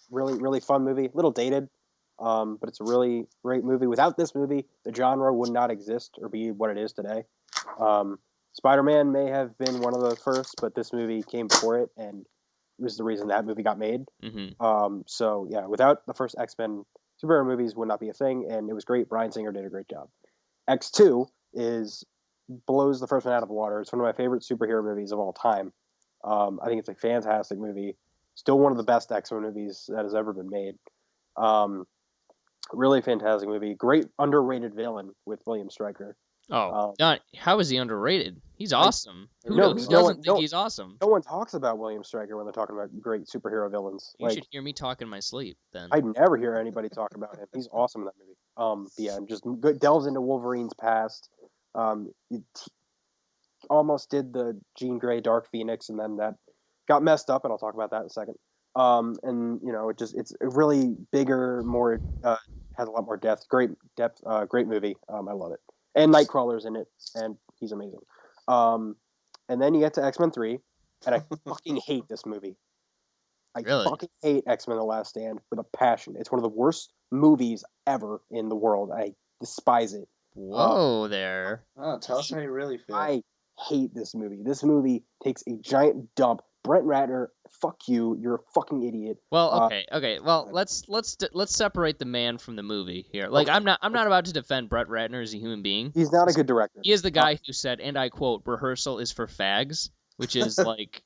Really, really fun movie. A little dated, but it's a really great movie. Without this movie, the genre would not exist or be what it is today. Spider-Man may have been one of the first, but this movie came before it, and it was the reason that movie got made. Mm-hmm. So, yeah, without the first X-Men, superhero movies would not be a thing, and it was great. Bryan Singer did a great job. X2 blows the first one out of the water. It's one of my favorite superhero movies of all time. I think it's a fantastic movie. Still one of the best X-Men movies that has ever been made. Really fantastic movie. Great underrated villain with William Stryker. How is he underrated? He's awesome. Who doesn't think he's awesome? No one talks about William Stryker when they're talking about great superhero villains. You should hear me talk in my sleep, then. I never hear anybody talk about him. He's awesome in that movie. Yeah, and just delves into Wolverine's past. He almost did the Jean Grey Dark Phoenix, and then that got messed up, and I'll talk about that in a second. And it's a really bigger, more has a lot more depth. Great movie. I love it. And Nightcrawler's in it, and he's amazing. And then you get to X-Men 3, and I fucking hate this movie. I fucking hate X-Men: The Last Stand with a passion. It's one of the worst movies ever in the world. I despise it. Whoa there. Oh, tell us how you really feel. I hate this movie. This movie takes a giant dump. Brett Ratner, fuck you. You're a fucking idiot. Well, okay. Well, let's separate the man from the movie here. Like, okay. I'm not about to defend Brett Ratner as a human being. He's not a good director. He is the guy who said, and I quote, "Rehearsal is for fags," which is like,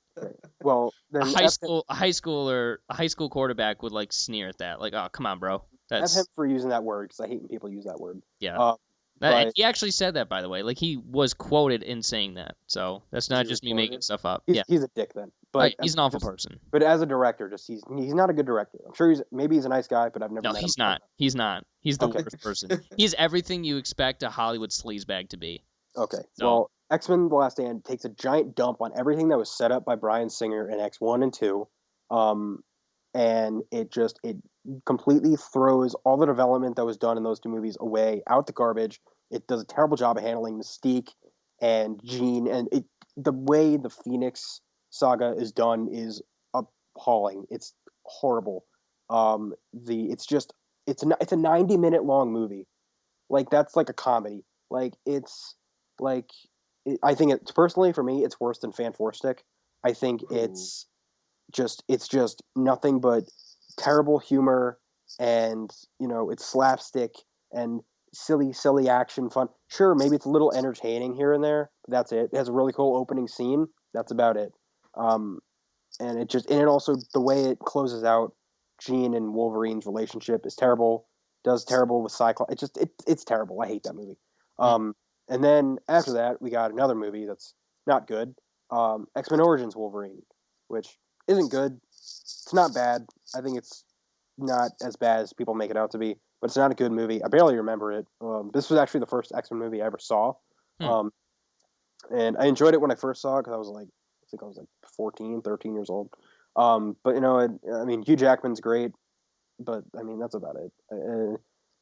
well, then a high school quarterback would like sneer at that. Like, oh, come on, bro. That's him for using that word because I hate when people use that word. Yeah. And he actually said that, by the way. Like, he was quoted in saying that. So that's not just me making stuff up. He's a dick then. But he's an awful person. But as a director, he's not a good director. I'm sure he's a nice guy, but I've never met him. No, he's not. He's not. He's the worst person. He's everything you expect a Hollywood sleazebag to be. Okay. So. Well, X-Men: The Last Stand takes a giant dump on everything that was set up by Bryan Singer in X1 and 2. And it completely throws all the development that was done in those two movies away, out the garbage. It does a terrible job of handling Mystique and Jean, and the way the Phoenix saga is done is appalling. It's horrible. It's a 90-minute long movie. Like, that's like a comedy. Like, I think it's personally for me, it's worse than Fan Four Stick. I think it's just nothing but terrible humor, and it's slapstick and silly action fun. Sure, maybe it's a little entertaining here and there, but that's it. It has a really cool opening scene. That's about it. And it also, the way it closes out Jean and Wolverine's relationship is terrible. Does terrible with Cyclops. It's terrible. I hate that movie. And then after that, we got another movie that's not good. X-Men Origins Wolverine, which isn't good. It's not bad. I think it's not as bad as people make it out to be, but it's not a good movie. I barely remember it. This was actually the first X-Men movie I ever saw. And I enjoyed it when I first saw it because I think I was like 14, 13 years old. But Hugh Jackman's great, but I mean, that's about it.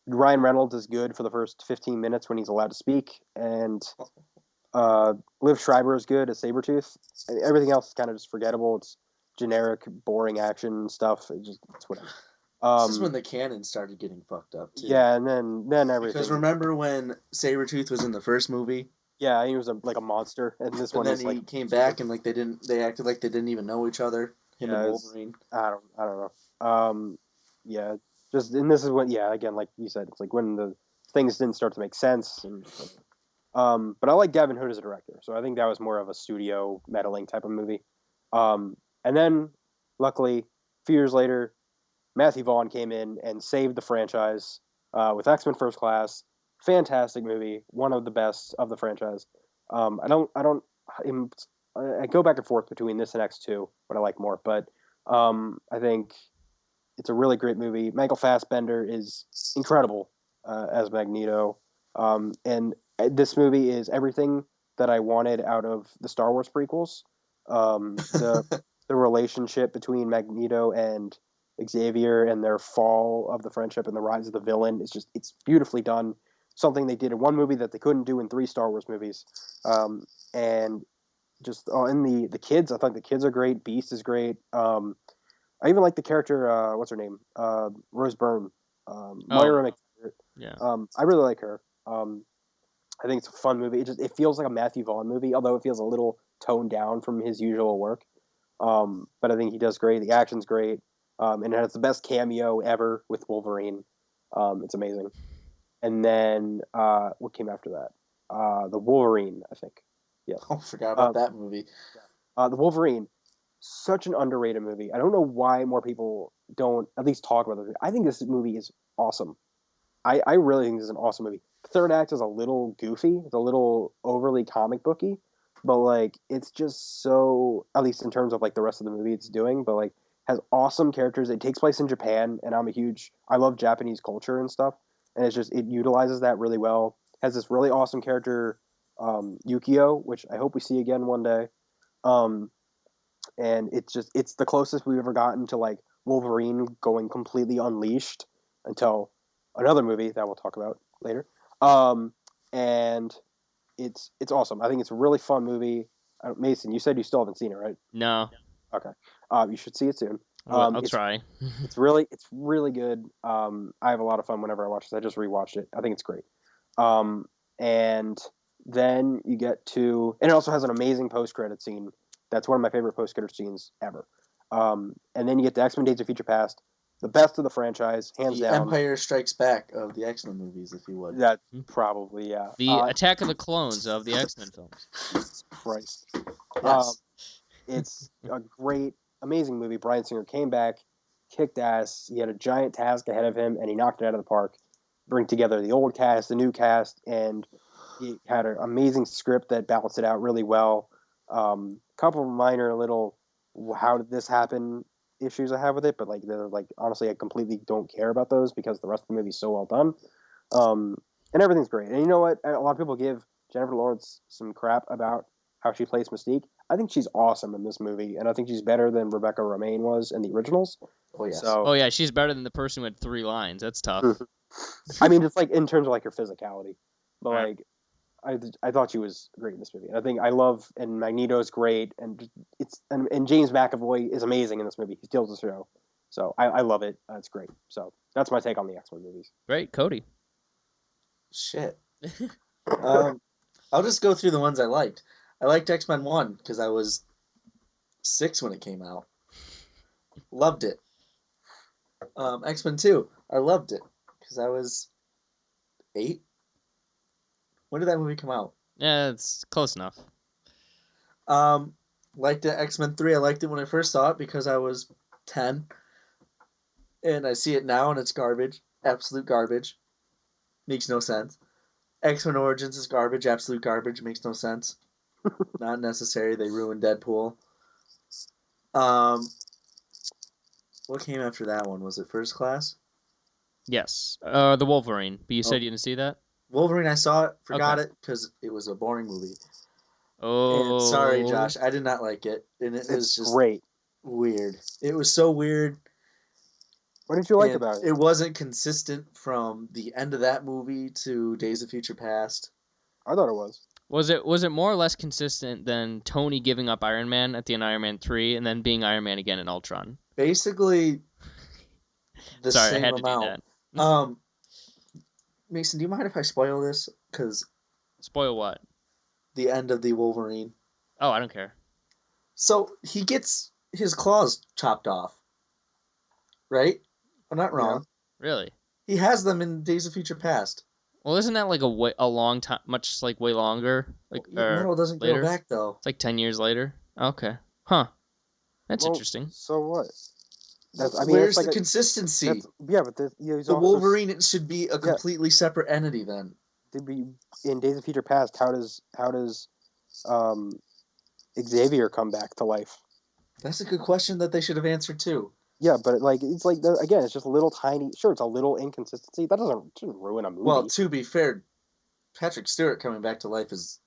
Ryan Reynolds is good for the first 15 minutes when he's allowed to speak, and Liv Schreiber is good as Sabretooth. Everything else is kind of just forgettable. It's generic, boring action stuff. It's whatever. This is when the canon started getting fucked up, too. Yeah, and then everything. Because remember when Sabretooth was in the first movie? Yeah, he was like a monster, and this one is he came back and they acted like they didn't even know each other. Him and Wolverine. I don't know. Yeah, and this is when, again, like you said, it's like when the things didn't start to make sense. And but I like Gavin Hood as a director, so I think that was more of a studio meddling type of movie. And then, luckily, a few years later, Matthew Vaughn came in and saved the franchise with X-Men First Class. Fantastic movie, one of the best of the franchise. I go back and forth between this and X2, what I like more, but I think it's a really great movie. Michael Fassbender is incredible as Magneto. And this movie is everything that I wanted out of the Star Wars prequels. The relationship between Magneto and Xavier and their fall of the friendship and the rise of the villain is just, it's beautifully done. Something they did in one movie that they couldn't do in 3 Star Wars movies. And just and the kids, I thought the kids are great. Beast is great. I even like the character, what's her name? Rose Byrne. Moira McTaggart. Yeah. I really like her. I think it's a fun movie. It feels like a Matthew Vaughn movie, although it feels a little toned down from his usual work. But I think he does great. The action's great. And it has the best cameo ever with Wolverine. It's amazing. And then what came after that? The Wolverine, I think. Yeah. Oh, I forgot about that movie. The Wolverine, such an underrated movie. I don't know why more people don't at least talk about it. I think this movie is awesome. I really think this is an awesome movie. The third act is a little goofy. It's a little overly comic booky, but like it's just so, at least in terms of like the rest of the movie it's doing, but like has awesome characters. It takes place in Japan, and I love Japanese culture and stuff, and it utilizes that really well. Has this really awesome character, Yukio, which I hope we see again one day. And it's the closest we've ever gotten to like Wolverine going completely unleashed until another movie that we'll talk about later. And it's awesome. I think it's a really fun movie. Mason, you said you still haven't seen it, right? No. Okay. You should see it soon. I'll try. It's really good. I have a lot of fun whenever I watch this. I just rewatched it. I think it's great. And then you get to, and it also has an amazing post-credit scene. That's one of my favorite post-credit scenes ever. And then you get to X-Men Days of Future Past, the best of the franchise, hands down. Empire Strikes Back of the X-Men movies, if you would. That probably, yeah. The Attack of the Clones of the X-Men films. Jesus Christ. Yes. It's a great, amazing movie. Bryan Singer came back, kicked ass. He had a giant task ahead of him, and he knocked it out of the park. Bring together the old cast, the new cast, and he had an amazing script that balanced it out really well. Couple of minor little how did this happen issues I have with it, but like they're like honestly I completely don't care about those because the rest of the movie is so well done. And everything's great. And you know what? A lot of people give Jennifer Lawrence some crap about how she plays Mystique. I think she's awesome in this movie, and I think she's better than Rebecca Romijn was in the originals. Oh yes. Oh yeah, she's better than the person who had 3 lines. That's tough. I mean, just like in terms of like her physicality, but Right. like I thought she was great in this movie. And I think I love, and Magneto's great, and and James McAvoy is amazing in this movie. He steals the show, so I love it. It's great. So that's my take on the X-Men movies. Great, Cody. Shit. I'll just go through the ones I liked. I liked X-Men 1 because I was 6 when it came out. Loved it. X-Men 2, I loved it because I was 8. When did that movie come out? Yeah, it's close enough. Liked it. X-Men 3, I liked it when I first saw it because I was 10. And I see it now and it's garbage. Absolute garbage. Makes no sense. X-Men Origins is garbage. Absolute garbage. Makes no sense. Not necessary. They ruined Deadpool. What came after that one? Was it First Class? Yes. The Wolverine. But you said you didn't see that? Wolverine, I saw it. Forgot Okay. it because it was a boring movie. Oh. And sorry, Josh. I did not like it. And it was just Great. weird. It was so weird. What did you like And about it? it wasn't consistent from the end of that movie to Days of Future Past. I thought it was. Was it more or less consistent than Tony giving up Iron Man at the end of Iron Man 3 and then being Iron Man again in Ultron? Basically, the Sorry, same I had to amount. do that. Mason, do you mind if I spoil this? Because Spoil what? the end of the Wolverine. Oh, I don't care. So he gets his claws chopped off. Right? I'm not wrong. Really? He has them in Days of Future Past. Well, isn't that like a long time, much like way longer? Like No, it doesn't later? go back though. It's like 10 years later. Okay. Huh. That's Well, interesting. So what? Where's it's like the consistency? Yeah, but he's The also, Wolverine should be a completely separate entity then. to be in Days of Future Past. How does Xavier come back to life? That's a good question that they should have answered too. Yeah, but again, it's just a little tiny. Sure, it's a little inconsistency. That shouldn't ruin a movie. Well, to be fair, Patrick Stewart coming back to life is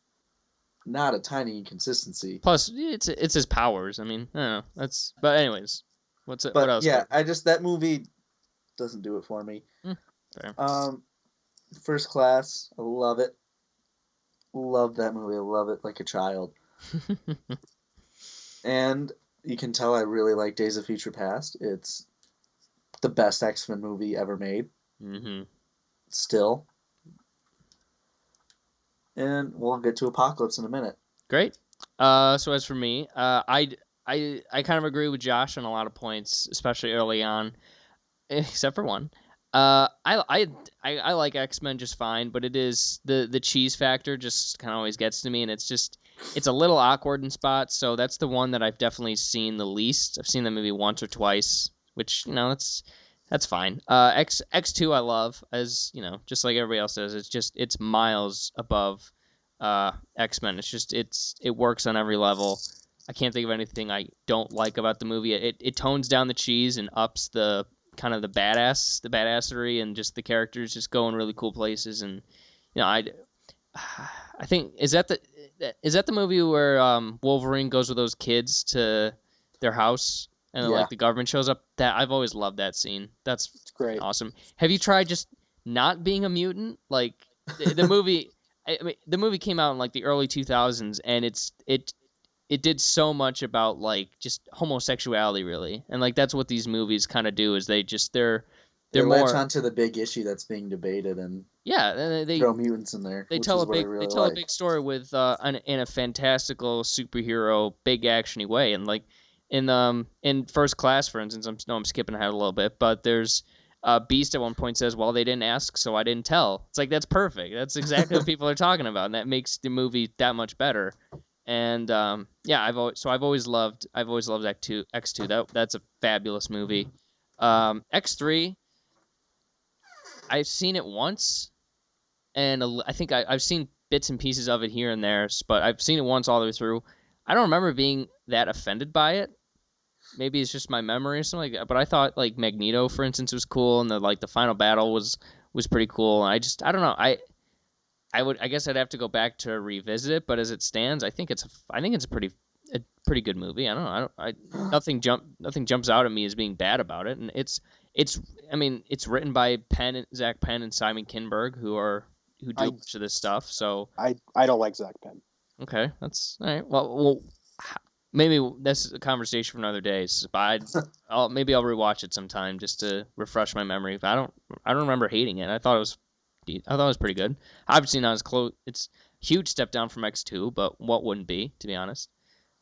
not a tiny inconsistency. Plus, it's his powers. I mean, I don't know. But anyways, what else? Yeah, that movie doesn't do it for me. Fair. First Class, I love it. Love that movie. I love it like a child. And you can tell I really like Days of Future Past. It's the best X-Men movie ever made. Mm-hmm. Still. And we'll get to Apocalypse in a minute. Great. So as for me, I kind of agree with Josh on a lot of points, especially early on, except for one. I like X-Men just fine, but it is the cheese factor just kind of always gets to me, and it's a little awkward in spots. So that's the one that I've definitely seen the least. I've seen that maybe once or twice, which that's fine. X2 I love, as just like everybody else says. It's miles above X-Men. It works on every level. I can't think of anything I don't like about the movie. It tones down the cheese and ups the kind of the badassery, and just the characters just go in really cool places. And I think is that the movie where Wolverine goes with those kids to their house and then, like the government shows up? That I've always loved that scene. It's great. Awesome. Have you tried just not being a mutant? Like the movie. I mean, the movie came out in like the early 2000s, and it did so much about like just homosexuality, really, and like that's what these movies kind of do. Is they more latch onto the big issue that's being debated, and they throw mutants in there. They tell a big story with in a fantastical superhero big actiony way, and like in First Class, for instance, I'm skipping ahead a little bit, but there's Beast at one point says, "Well, they didn't ask, so I didn't tell." It's like that's perfect. That's exactly what people are talking about, and that makes the movie that much better. And I've always loved X2. That's a fabulous movie. X3, I've seen it once, and I think I've seen bits and pieces of it here and there, but I've seen it once all the way through. I don't remember being that offended by it. Maybe it's just my memory or something like that. But I thought like Magneto, for instance, was cool, and the final battle was pretty cool. And I don't know. I guess I'd have to go back to revisit it. But as it stands, I think it's a pretty good movie. I don't know. Nothing jumps out at me as being bad about it. And it's written by Zach Penn and Simon Kinberg, who do much of this stuff. So I don't like Zach Penn. Okay, that's all right. Well, maybe that's a conversation for another day. But maybe I'll rewatch it sometime just to refresh my memory. But I don't remember hating it. I thought it was pretty good. Obviously not as close. It's a huge step down from X2, but what wouldn't be, to be honest.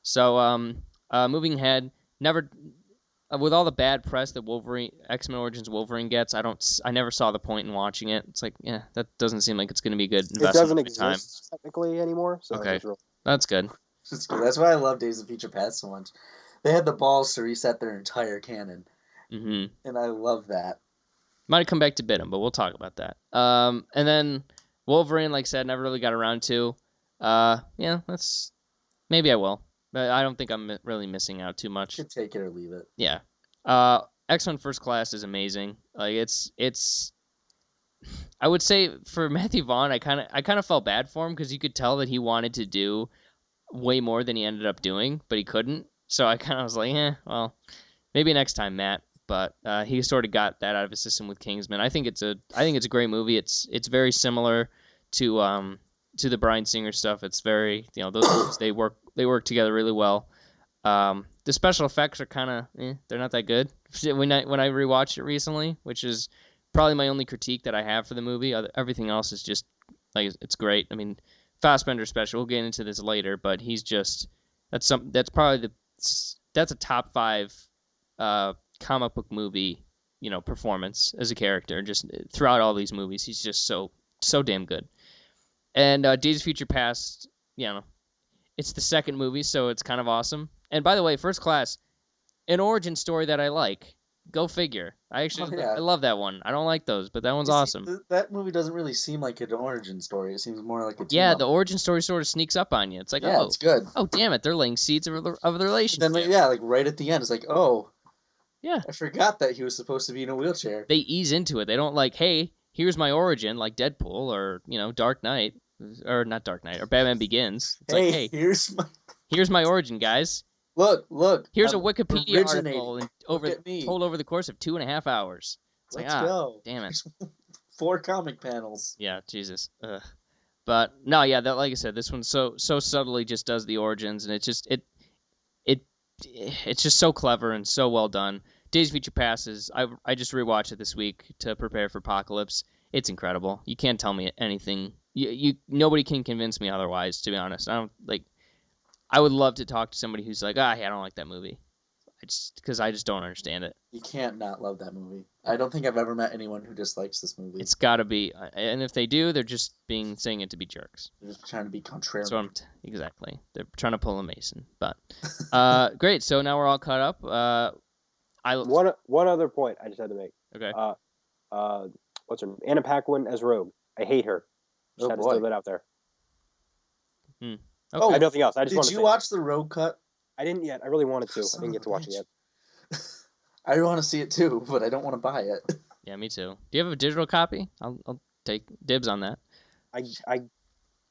So moving ahead, with all the bad press that X-Men Origins Wolverine gets, I never saw the point in watching it. It's like, yeah, that doesn't seem like it's going to be a good investment. It doesn't exist technically anymore. So okay, that's good. That's why I love Days of Future Past so much. They had the balls to reset their entire canon, and I love that. Might come back to bit him, but we'll talk about that. And then Wolverine, like I said, never really got around to. Maybe I will. But I don't think I'm really missing out too much. You can take it or leave it. Yeah. X-Men First Class is amazing. Like it's I would say for Matthew Vaughn, I kind of felt bad for him because you could tell that he wanted to do way more than he ended up doing, but he couldn't. So I kind of was like, well, maybe next time, Matt. But he sort of got that out of his system with Kingsman. I think it's a great movie. It's very similar to the Bryan Singer stuff. It's very those movies, they work together really well. The special effects are kind of they're not that good. When I rewatched it recently, which is probably my only critique that I have for the movie. Everything else is just like it's great. I mean, Fassbender special. We'll get into this later, but he's just that's a top 5 comic book movie performance as a character. Just throughout all these movies, he's just so damn good. And Days of Future Past, it's the second movie, so it's kind of awesome. And by the way, First Class, an origin story that I like. Go figure. I actually Oh, yeah. I love that one. I don't like those, but that one's You see, awesome. that movie doesn't really seem like an origin story. It seems more like a Yeah, team-up the movie. origin story sort of sneaks up on you. It's like, Yeah, it's good. oh, damn it, they're laying seeds of the relationship. Then yeah, like right at the end, it's like, oh, Yeah, I forgot that he was supposed to be in a wheelchair. they ease into it. They don't like, hey, here's my origin, like Deadpool or Dark Knight, or not Dark Knight or Batman Begins. It's like, hey, here's my origin, guys. Look. Here's a I'm Wikipedia originating. article and Look at me. told over the course of 2.5 hours. It's Let's like, go. damn it. 4 comic panels. Yeah, Jesus. Ugh. But no, yeah, that like I said, this one so subtly just does the origins, and it's just so clever and so well done. Days of Future Past is I just rewatched it this week to prepare for Apocalypse. It's incredible. You can't tell me anything. You nobody can convince me otherwise. To be honest, I don't like. I would love to talk to somebody who's like, hey, I don't like that movie. Because I just don't understand it. You can't not love that movie. I don't think I've ever met anyone who dislikes this movie. It's got to be, and if they do, they're just saying it to be jerks. They're just trying to be contrarian. So exactly, they're trying to pull a Mason. But great. So now we're all caught up. One other point I just had to make. Okay. What's her name? Anna Paquin as Rogue. I hate her. Just had to throw that out there. Okay. Oh, I have nothing else. I just did you watch the Rogue cut? I didn't yet. I really wanted to. I didn't get to watch it yet. I want to see it too, but I don't want to buy it. Yeah, me too. Do you have a digital copy? I'll take dibs on that. I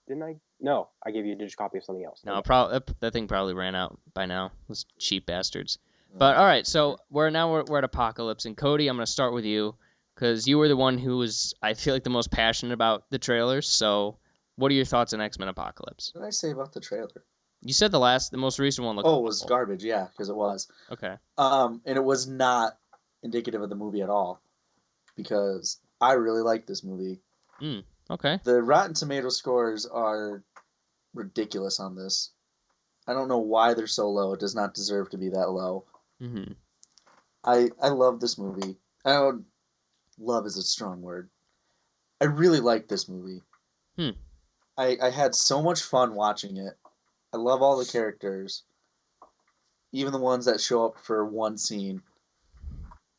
didn't I? No, I gave you a digital copy of something else. No, that thing probably ran out by now. Those cheap bastards. But all right, so we're at Apocalypse, and Cody, I'm gonna start with you because you were the one who was, I feel like, the most passionate about the trailers. So, what are your thoughts on X-Men Apocalypse? What did I say about the trailer? You said the most recent one looked. Oh, it was garbage. Yeah, because it was. Okay. And it was not indicative of the movie at all, because I really like this movie. Okay. The Rotten Tomato scores are ridiculous on this. I don't know why they're so low. It does not deserve to be that low. Mm-hmm. I love this movie. Love is a strong word. I really like this movie. I had so much fun watching it. I love all the characters. Even the ones that show up for one scene.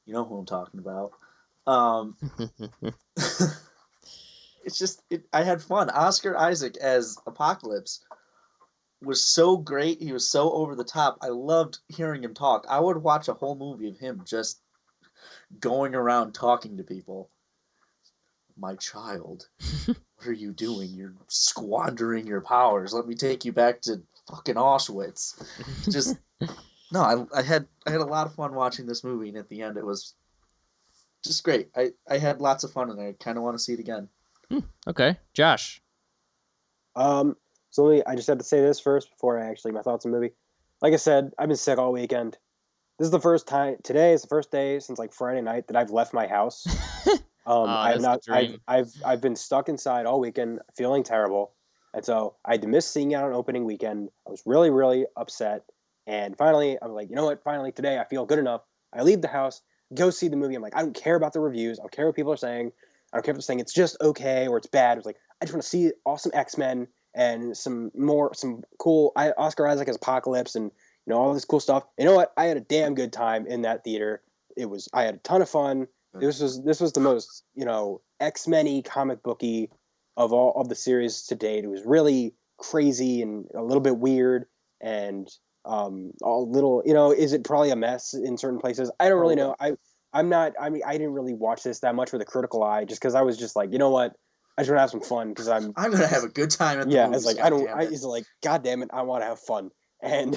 You know who I'm talking about. It's just, I had fun. Oscar Isaac as Apocalypse was so great. He was so over the top. I loved hearing him talk. I would watch a whole movie of him just going around talking to people. My child, what are you doing? You're squandering your powers. Let me take you back to fucking Auschwitz. Just no, I had a lot of fun watching this movie, and at the end it was just great. I had lots of fun, and I kind of want to see it again. Okay, Josh. So I just had to say this first before my thoughts on the movie. Like I said, I've been sick all weekend. This is the first time. Today is the first day since like Friday night that I've left my house. I've been stuck inside all weekend, feeling terrible, and so I had to miss seeing it on opening weekend. I was really, really upset, and finally, I'm like, you know what? Finally, today I feel good enough. I leave the house, go see the movie. I'm like, I don't care about the reviews. I don't care what people are saying. I don't care if they're saying it's just okay or it's bad. It's like I just want to see awesome X-Men and some cool Oscar Isaac as Apocalypse and all this cool stuff. You know what? I had a damn good time in that theater. I had a ton of fun. This was the most, X-Men-y comic booky of all of the series to date. It was really crazy and a little bit weird and a little, is it probably a mess in certain places? I don't really know. I didn't really watch this that much with a critical eye just because I was just like, you know what? I just want to have some fun because I'm going to have a good time at the movies. It's like, it's like, God damn it, I want to have fun. And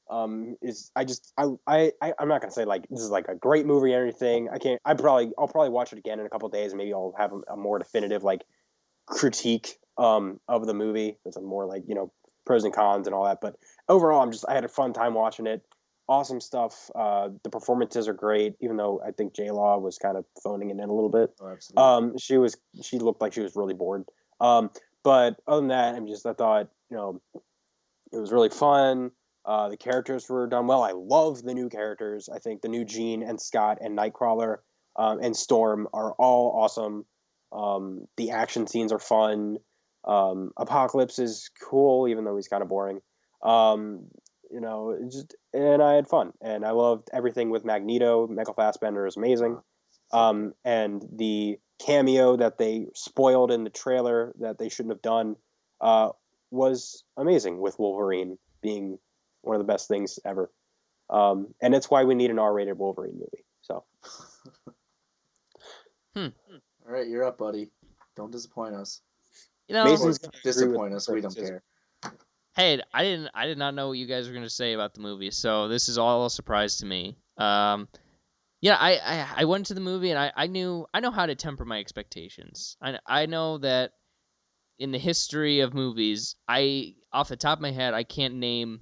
I'm not gonna say like this is like a great movie or anything. I'll probably watch it again in a couple of days and maybe I'll have a more definitive like critique of the movie. It's more like pros and cons and all that. But overall, I had a fun time watching it. Awesome stuff. The performances are great, even though I think J-Law was kind of phoning it in a little bit. Oh, absolutely. She looked like she was really bored. But other than that, I thought it was really fun. The characters were done well. I love the new characters. I think the new Jean and Scott and Nightcrawler and Storm are all awesome. The action scenes are fun. Apocalypse is cool, even though he's kind of boring. and I had fun, and I loved everything with Magneto. Michael Fassbender is amazing, and the cameo that they spoiled in the trailer that they shouldn't have done was amazing, with Wolverine being one of the best things ever, and it's why we need an R-rated Wolverine movie. So, All right, you're up, buddy. Don't disappoint us. Mason's Or disappoint us. We don't care. Hey, I did not know what you guys were gonna say about the movie, so this is all a surprise to me. Yeah, I went to the movie and I know how to temper my expectations. I know that in the history of movies, off the top of my head, I can't name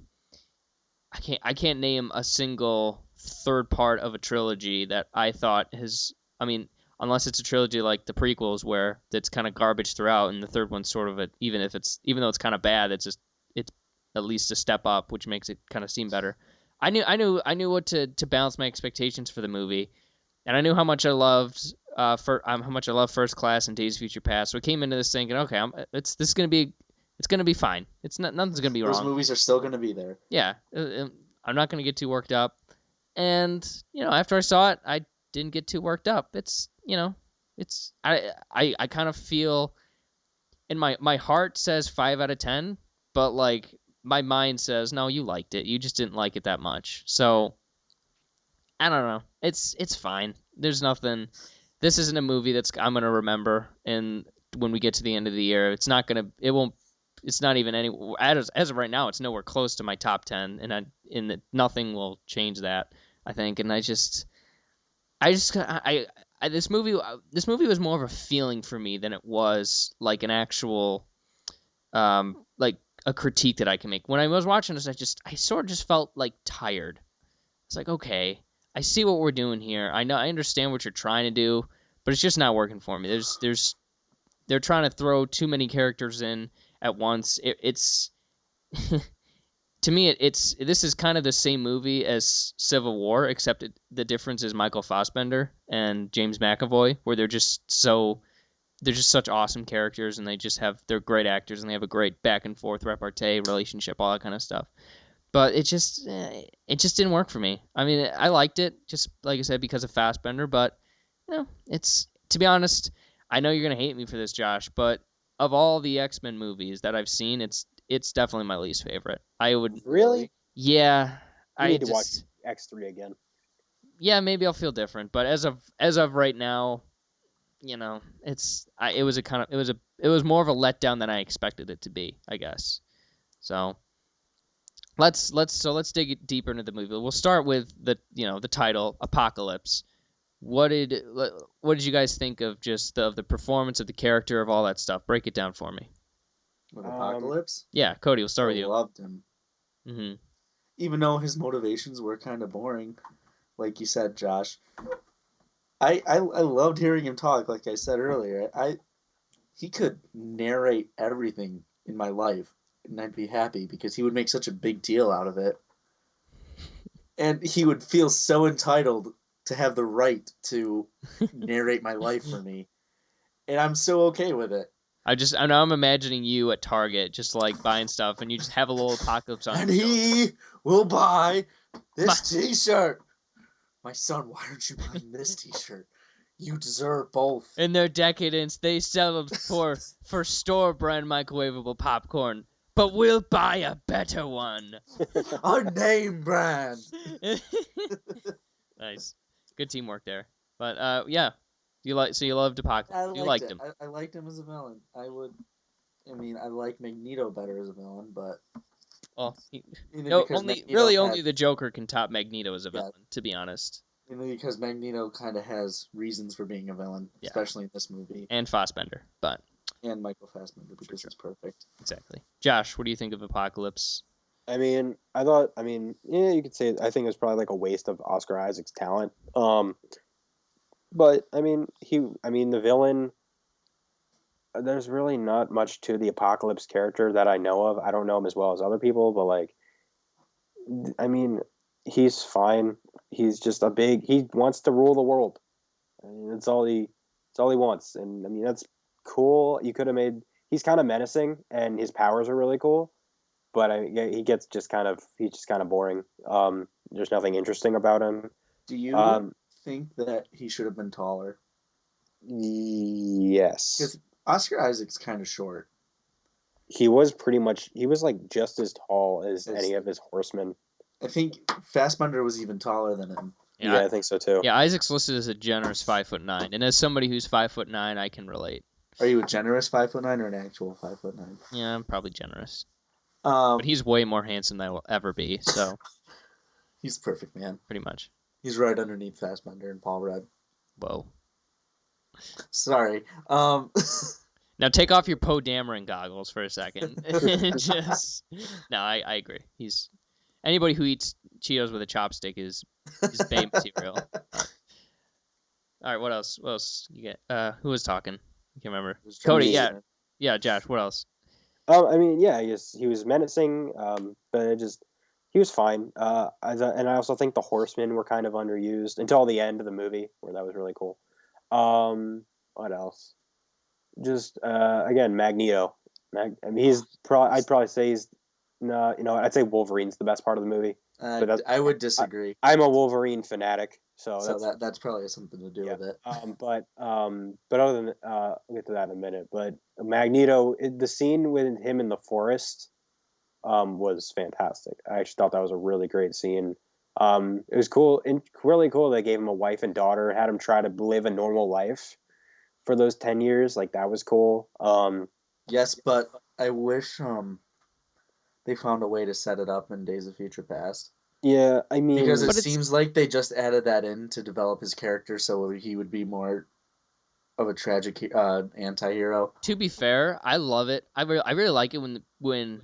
a single third part of a trilogy that I thought has. I mean, unless it's a trilogy like the prequels where it's kind of garbage throughout, and the third one's sort of even though it's kind of bad, it's at least a step up, which makes it kind of seem better. I knew what to balance my expectations for the movie, and I knew how much I loved how much I love First Class and Days of Future Past. So I came into this thinking, okay, it's gonna be fine. Nothing's gonna be wrong. Those movies are still gonna be there. Yeah, I'm not gonna get too worked up, and after I saw it, I didn't get too worked up. I kind of feel, in my heart says 5 out of 10, but like my mind says, no, you liked it. You just didn't like it that much. So I don't know. It's fine. There's nothing. This isn't a movie I'm gonna remember. And when we get to the end of the year, it's not even any. As of right now, it's nowhere close to my top 10, and nothing will change that, I think. And this movie was more of a feeling for me than it was like an actual, like a critique that I can make. When I was watching this, I sort of just felt like tired. It's like, okay, I see what we're doing here. I understand what you're trying to do, but it's just not working for me. They're trying to throw too many characters in at once. It's to me, this is kind of the same movie as Civil War, except the difference is Michael Fassbender and James McAvoy, where they're just such awesome characters, and they're great actors, and they have a great back and forth repartee relationship, all that kind of stuff. But it just didn't work for me. I mean, I liked it, just like I said, because of Fassbender. But it's, to be honest, I know you're gonna hate me for this, Josh, but of all the X-Men movies that I've seen, it's definitely my least favorite. I would really, yeah. I need to watch X3 again. Yeah, maybe I'll feel different, but as of right now, it was more of a letdown than I expected it to be, I guess. So let's dig deeper into the movie. We'll start with the title, Apocalypse. What did you guys think of just of the performance of the character, of all that stuff? Break it down for me. With Apocalypse? Yeah, Cody, we'll start with you. I loved him. Mm-hmm. Even though his motivations were kind of boring, like you said, Josh. I loved hearing him talk, like I said earlier. He could narrate everything in my life, and I'd be happy, because he would make such a big deal out of it. And he would feel so entitled to have the right to narrate my life for me. And I'm so okay with it. I'm imagining you at Target, just like buying stuff, and you just have a little Apocalypse on. And he will buy this T-shirt. My son, why aren't you buying this T-shirt? You deserve both. In their decadence, they sell them for store-brand microwavable popcorn, but we'll buy a better one. Our name brand. Nice, good teamwork there. But yeah, you loved Apocalypse. You liked him. I liked him as a villain. I like Magneto better as a villain, but. Well, only only the Joker can top Magneto as a villain, to be honest. Because Magneto kind of has reasons for being a villain, especially in this movie. And Fassbender, and Michael Fassbender, because it's perfect. Exactly. Josh, what do you think of Apocalypse? I mean, you could say I think it was probably like a waste of Oscar Isaac's talent. But the villain. There's really not much to the Apocalypse character that I know of. I don't know him as well as other people, but he's fine. He's just he wants to rule the world. That's all he wants. And that's cool. You could have he's kind of menacing, and his powers are really cool. but he gets he's just kind of boring. There's nothing interesting about him. Do you think that he should have been taller? Yes. Because Oscar Isaac's kind of short. He was like just as tall as any of his horsemen. I think Fassbender was even taller than him. Yeah, I think so too. Yeah, Isaac's listed as a generous 5'9", and as somebody who's 5'9", I can relate. Are you a generous 5'9" or an actual 5'9"? Yeah, I'm probably generous. But he's way more handsome than I will ever be, so. He's perfect, man. Pretty much. He's right underneath Fassbender and Paul Rudd. Whoa. Sorry. Now take off your Poe Dameron goggles for a second. No, I agree. He's anybody who eats Cheetos with a chopstick is Bay material. All right, what else? What else you get? Who was talking? I can't remember. Cody, yeah, Josh. What else? I mean, yeah, he was menacing, but he was fine. And I also think the horsemen were kind of underused until the end of the movie, where that was really cool. What else? Just again, Magneto. I'd probably say I'd say Wolverine's the best part of the movie. I would disagree. I'm a Wolverine fanatic, so that's probably something to do with it. But other than I'll get to that in a minute. But Magneto, the scene with him in the forest, was fantastic. I actually thought that was a really great scene. It was cool and really cool. They gave him a wife and daughter, had him try to live a normal life for those 10 years. Like, that was cool. Yes, but I wish they found a way to set it up in Days of Future Past. Yeah, I mean, because it seems like they just added that in to develop his character so he would be more of a tragic anti-hero. To be fair, I love it. I really like it when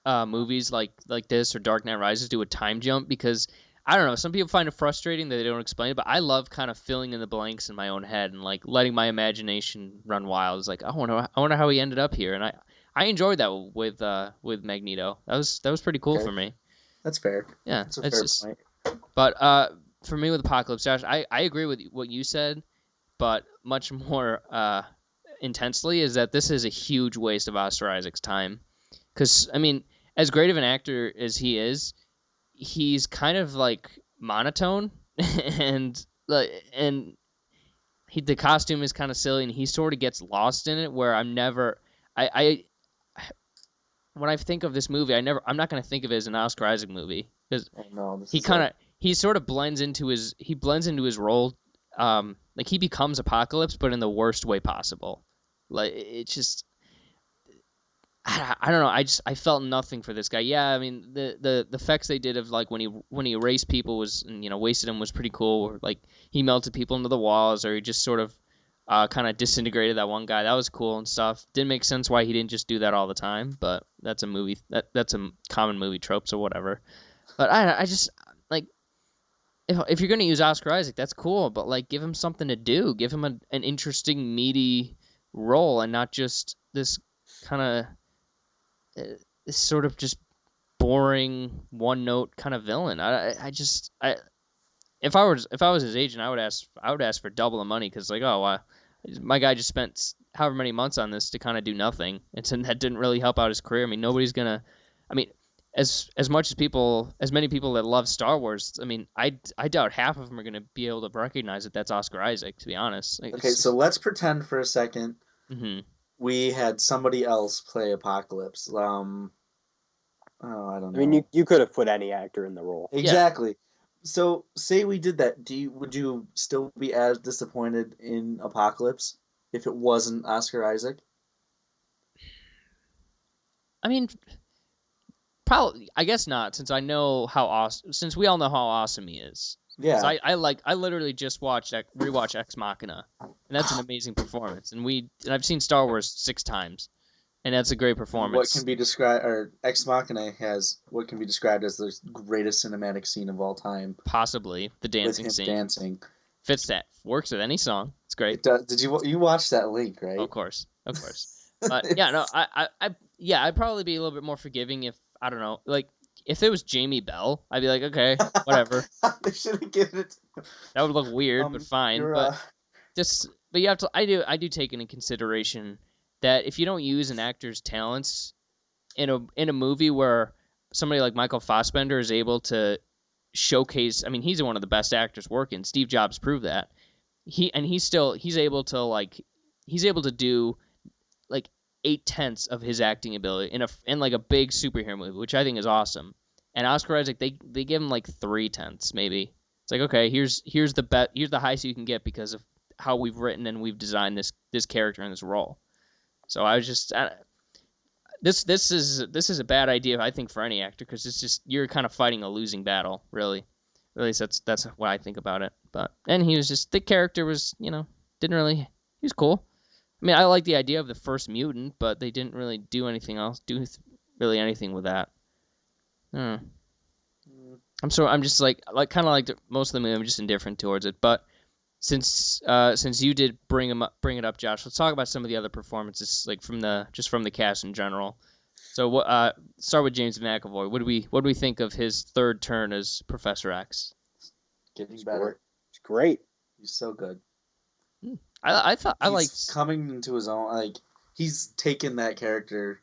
movies like this or Dark Knight Rises do a time jump, because I don't know, some people find it frustrating that they don't explain it, but I love kind of filling in the blanks in my own head and like letting my imagination run wild. It's like, I wonder how he ended up here, and I enjoyed that with Magneto. That was pretty cool for me. That's fair. Yeah, that's a fair point. But for me with Apocalypse, Josh, I agree with what you said, but much more intensely is that this is a huge waste of Oscar Isaac's time. Because, I mean, as great of an actor as he is, he's kind of like monotone, and the costume is kind of silly, and he sort of gets lost in it. Where when I think of this movie, I'm not going to think of it as an Oscar Isaac movie, because he sort of blends into his role. Like, he becomes Apocalypse, but in the worst way possible. Like, it's just, I don't know. I felt nothing for this guy. Yeah, I mean, the effects they did of like when he erased people was, and wasted them was pretty cool. Or, like, he melted people into the walls, or he just sort of kind of disintegrated that one guy. That was cool and stuff. Didn't make sense why he didn't just do that all the time, but that's a movie that's a common movie trope, so whatever. But I just like, if you're gonna use Oscar Isaac, that's cool, but like, give him something to do. Give him an interesting, meaty role, and not just this kind of this sort of just boring one note kind of villain. If I was his agent, I would ask for double the money, because like, my guy just spent however many months on this to kind of do nothing, and that didn't really help out his career. I mean, nobody's gonna. I mean, as many people that love Star Wars, I mean, I doubt half of them are gonna be able to recognize that that's Oscar Isaac. To be honest. Like, okay, so let's pretend for a second. Mm-hmm. We had somebody else play Apocalypse. I don't know. I mean, you could have put any actor in the role. Exactly. Yeah. So, say we did that. Would you still be as disappointed in Apocalypse if it wasn't Oscar Isaac? I mean, probably. I guess not, since we all know how awesome he is. Yeah. I literally just rewatched Ex Machina, and that's an amazing performance. And I've seen Star Wars 6 times, and that's a great performance. What can be described, or Ex Machina has what can be described as the greatest cinematic scene of all time. Possibly the dancing with him scene. Dancing fits that. Works with any song. It's great. It does. Did you watch that link, right? Of course. But yeah, no, I'd probably be a little bit more forgiving if, I don't know, like, if it was Jamie Bell, I'd be like, okay, whatever. They should have given it. That would look weird, but fine. But you have to. I do take into consideration that if you don't use an actor's talents in a movie where somebody like Michael Fassbender is able to showcase. I mean, he's one of the best actors working. Steve Jobs proved that. He's able to do like 8/10 of his acting ability in like a big superhero movie, which I think is awesome. And Oscar Isaac, they give him like 3/10 maybe. It's like, okay, here's the highest you can get because of how we've written and we've designed this character in this role. So I was just this is a bad idea, I think, for any actor, because it's just you're kind of fighting a losing battle, really. At least that's what I think about it. And he was just, the character was, didn't really, he was cool. I mean, I like the idea of the first mutant, but they didn't really do anything else, really anything with that. I'm just like kind of like most of the movie, I'm just indifferent towards it. But since you did bring it up, Josh, let's talk about some of the other performances, like from the cast in general. So start with James McAvoy. What do we think of his third turn as Professor X? Getting better. It's great. He's so good. I thought I liked he's coming into his own. Like, he's taken that character,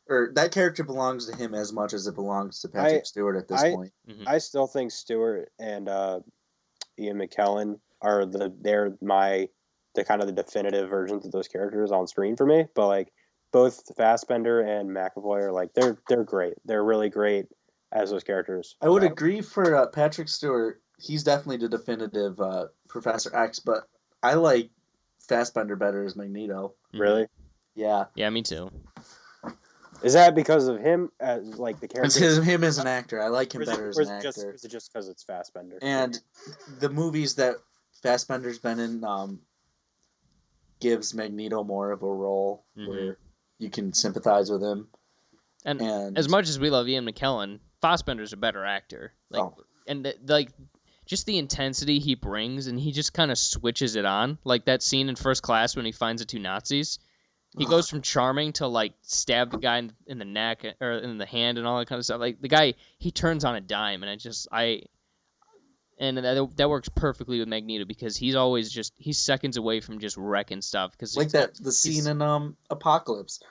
or that character belongs to him as much as it belongs to Patrick Stewart at this point. Mm-hmm. I still think Stewart and Ian McKellen are the kind of the definitive versions of those characters on screen for me. But like both Fassbender and McAvoy are like they're great. They're really great as those characters. I would agree for Patrick Stewart. He's definitely the definitive Professor X, but I like Fassbender better as Magneto. Really? Yeah. Yeah, me too. Is that because of him as like the character? It's him as an actor. I like him better as an actor. Is it just because it's Fassbender? And the movies that Fassbender's been in gives Magneto more of a role where you can sympathize with him. And as much as we love Ian McKellen, Fassbender's a better actor. Just the intensity he brings, and he just kind of switches it on. Like that scene in First Class when he finds the two Nazis. He goes from charming to like stab the guy in the neck or in the hand and all that kind of stuff. Like the guy, he turns on a dime, and that works perfectly with Magneto because he's seconds away from just wrecking stuff. Cause like the scene in Apocalypse,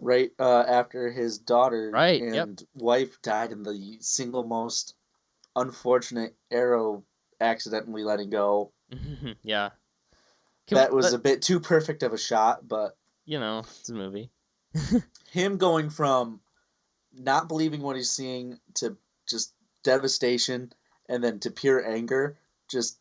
right after his daughter and wife died in the single most unfortunate arrow accidentally letting go. Yeah. That was a bit too perfect of a shot, but it's a movie. Him going from not believing what he's seeing to just devastation and then to pure anger just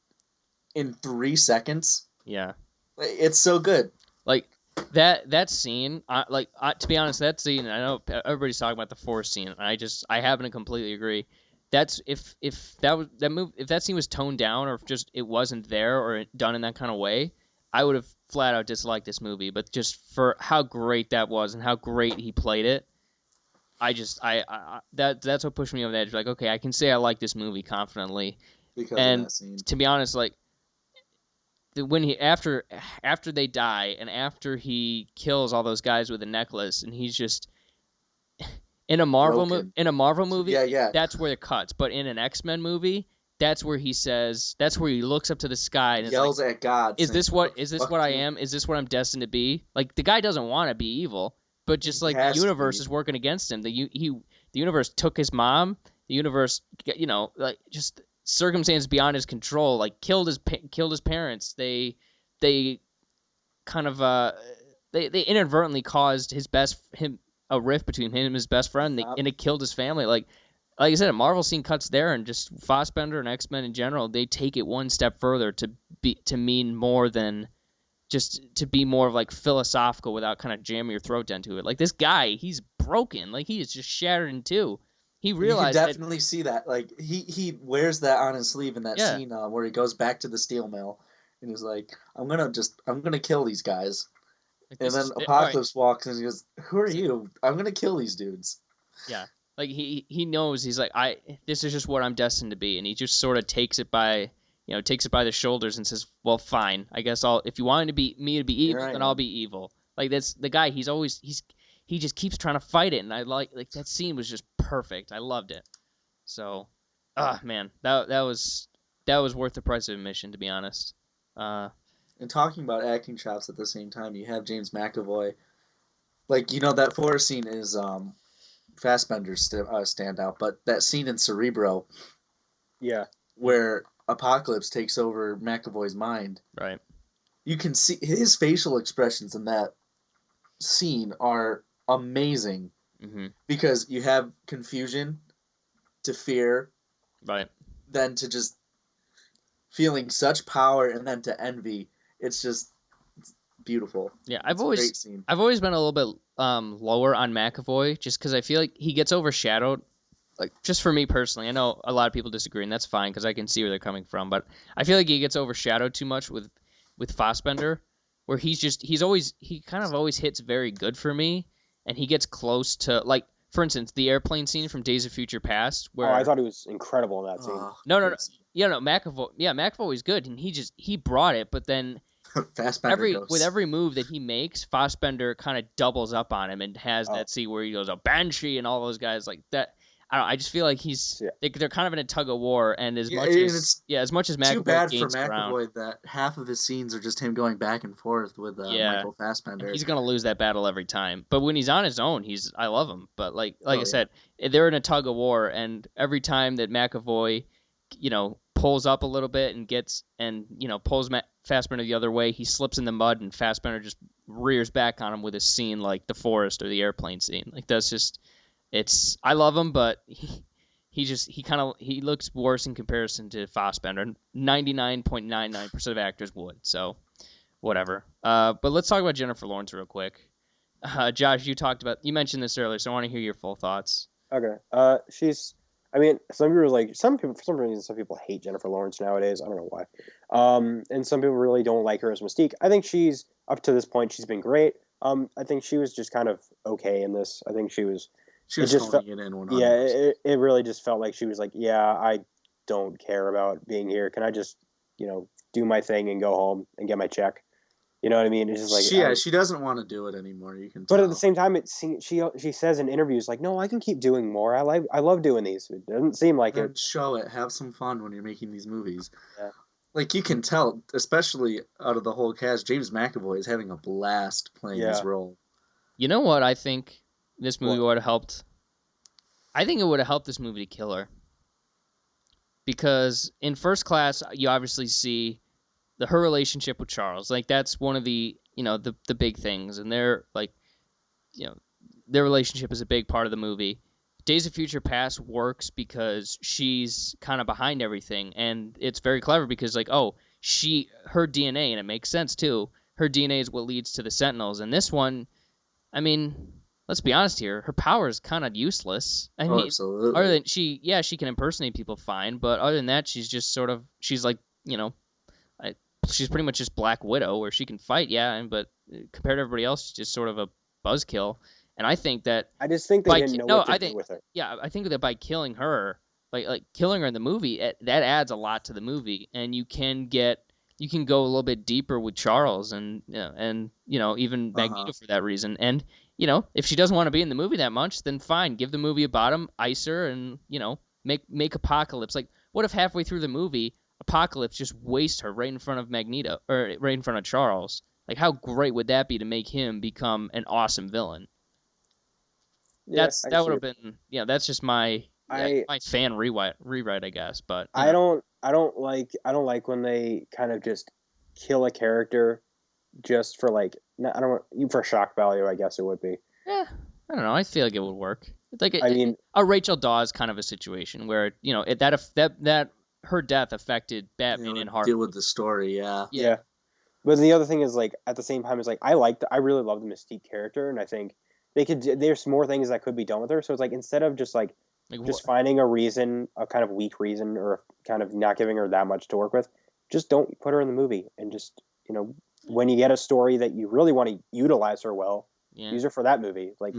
in 3 seconds. Yeah. It's so good. Like that scene, to be honest, that scene, I know everybody's talking about the Force scene, and I happen to completely agree. That's if that scene was toned down or if just it wasn't there or done in that kind of way, I would have flat out disliked this movie. But just for how great that was and how great he played it, that's what pushed me over the edge. Like, okay, I can say I like this movie confidently. Because of that scene. To be honest, like when he after they die and after he kills all those guys with a necklace and he's just in a Marvel movie, that's where it cuts. But in an X-Men movie, that's where he looks up to the sky and yells at God. Is this what I am? Is this what I'm destined to be? Like the guy doesn't want to be evil, but just like the universe is working against him. The universe took his mom. The universe, like just circumstances beyond his control, like killed his parents. They kind of they inadvertently caused a rift between him and his best friend, and it killed his family. Like I said, a Marvel scene cuts there, and just Fassbender and X-Men in general, they take it one step further to mean more than just to be more of like philosophical without kind of jamming your throat into it. Like this guy, he's broken. Like he is just shattered in two. He realized you can definitely see that. Like he wears that on his sleeve in that scene where he goes back to the steel mill and he's like, I'm gonna kill these guys. And then Apocalypse walks and he goes, "Who are you? I'm gonna kill these dudes." Yeah, like he knows, he's like, this is just what I'm destined to be, and he just sort of takes it by the shoulders and says, "Well, fine. I guess if you want me to be evil, then I'll be evil." Like that's the guy. He just keeps trying to fight it, and I like that scene was just perfect. I loved it. So, man, that was worth the price of admission, to be honest. And talking about acting chops at the same time, you have James McAvoy Like, that forest scene is Fassbender's standout, but that scene in Cerebro Yeah. where Apocalypse takes over McAvoy's mind, Right. you can see his facial expressions in that scene are amazing Mm-hmm. because you have confusion to fear, Right. then to just feeling such power, and then to envy. It's beautiful. Yeah, It's a great scene. I've always been a little bit lower on McAvoy just because I feel like he gets overshadowed. Like, just for me personally, I know a lot of people disagree, and that's fine because I can see where they're coming from. But I feel like he gets overshadowed too much with Fassbender, where he kind of always hits very good for me, and he gets close to, like, for instance, the airplane scene from Days of Future Past, where I thought he was incredible in that scene. no, yeah, no, McAvoy was good, and he brought it, but then Fassbender with every move that he makes, Fassbender kind of doubles up on him and has that scene where he goes a Banshee and all those guys like that. I don't know, I just feel like they're kind of in a tug of war, and as much as McAvoy too bad for gains McAvoy ground, that half of his scenes are just him going back and forth with Michael Fassbender. he's gonna lose that battle every time. But when he's on his own, I love him. But like I said, they're in a tug of war, and every time that McAvoy, pulls up a little bit and pulls Fassbender the other way, he slips in the mud, and Fassbender just rears back on him with a scene like the forest or the airplane scene. Like, that's just. I love him, but he looks worse in comparison to Fassbender. 99.99% of actors would, so whatever. But let's talk about Jennifer Lawrence real quick. Josh, you mentioned this earlier, so I want to hear your full thoughts. Okay. Some people, for some reason, some people hate Jennifer Lawrence nowadays. I don't know why. And some people really don't like her as Mystique. I think up to this point, she's been great. I think she was just kind of okay in this. I think she was holding it in 100%. Yeah, it really just felt like she was like, yeah, I don't care about being here. Can I just, do my thing and go home and get my check? You know what I mean? It's just like she doesn't want to do it anymore. You can. But at the same time, she says in interviews like, no, I can keep doing more. I love doing these. It doesn't seem like it. Show it. Have some fun when you're making these movies. Yeah. Like, you can tell, especially out of the whole cast, James McAvoy is having a blast playing his role. You know what I think? This movie would have helped. I think it would have helped this movie to kill her. Because in First Class, you obviously see her relationship with Charles. Like, that's one of the big things. And their relationship is a big part of the movie. Days of Future Past works because she's kind of behind everything. And it's very clever because, like, her DNA, and it makes sense too, her DNA is what leads to the Sentinels. And this one, I mean, let's be honest here, her power is kind of useless. I mean, absolutely. Other than she can impersonate people fine, but other than that, she's like, she's pretty much just Black Widow, where she can fight, but compared to everybody else, she's just sort of a buzzkill. And I think that I just think they didn't know what to do with her. Yeah, I think that by killing her, like killing her in the movie, that adds a lot to the movie, and you can go a little bit deeper with Charles and even Magneto for that reason. And if she doesn't want to be in the movie that much, then fine, give the movie a bottom, ice her, and make Apocalypse. Like, what if halfway through the movie, Apocalypse just wastes her right in front of Magneto, or right in front of Charles? Like, how great would that be to make him become an awesome villain? Yeah, that would have been that's just my fan rewrite, I guess. But I don't like when they kind of just kill a character just for for shock value. I guess it would be. Yeah, I don't know. I feel like it would work. Like, a Rachel Dawes kind of a situation where that her death affected Batman and Harley. Deal with the story, yeah. But the other thing is, like, at the same time, is like I really love the Mystique character, and I think there's more things that could be done with her. So it's like, instead of just just finding a reason, a kind of weak reason, or kind of not giving her that much to work with, just don't put her in the movie, and just when you get a story that you really want to utilize her well, use her for that movie. Like,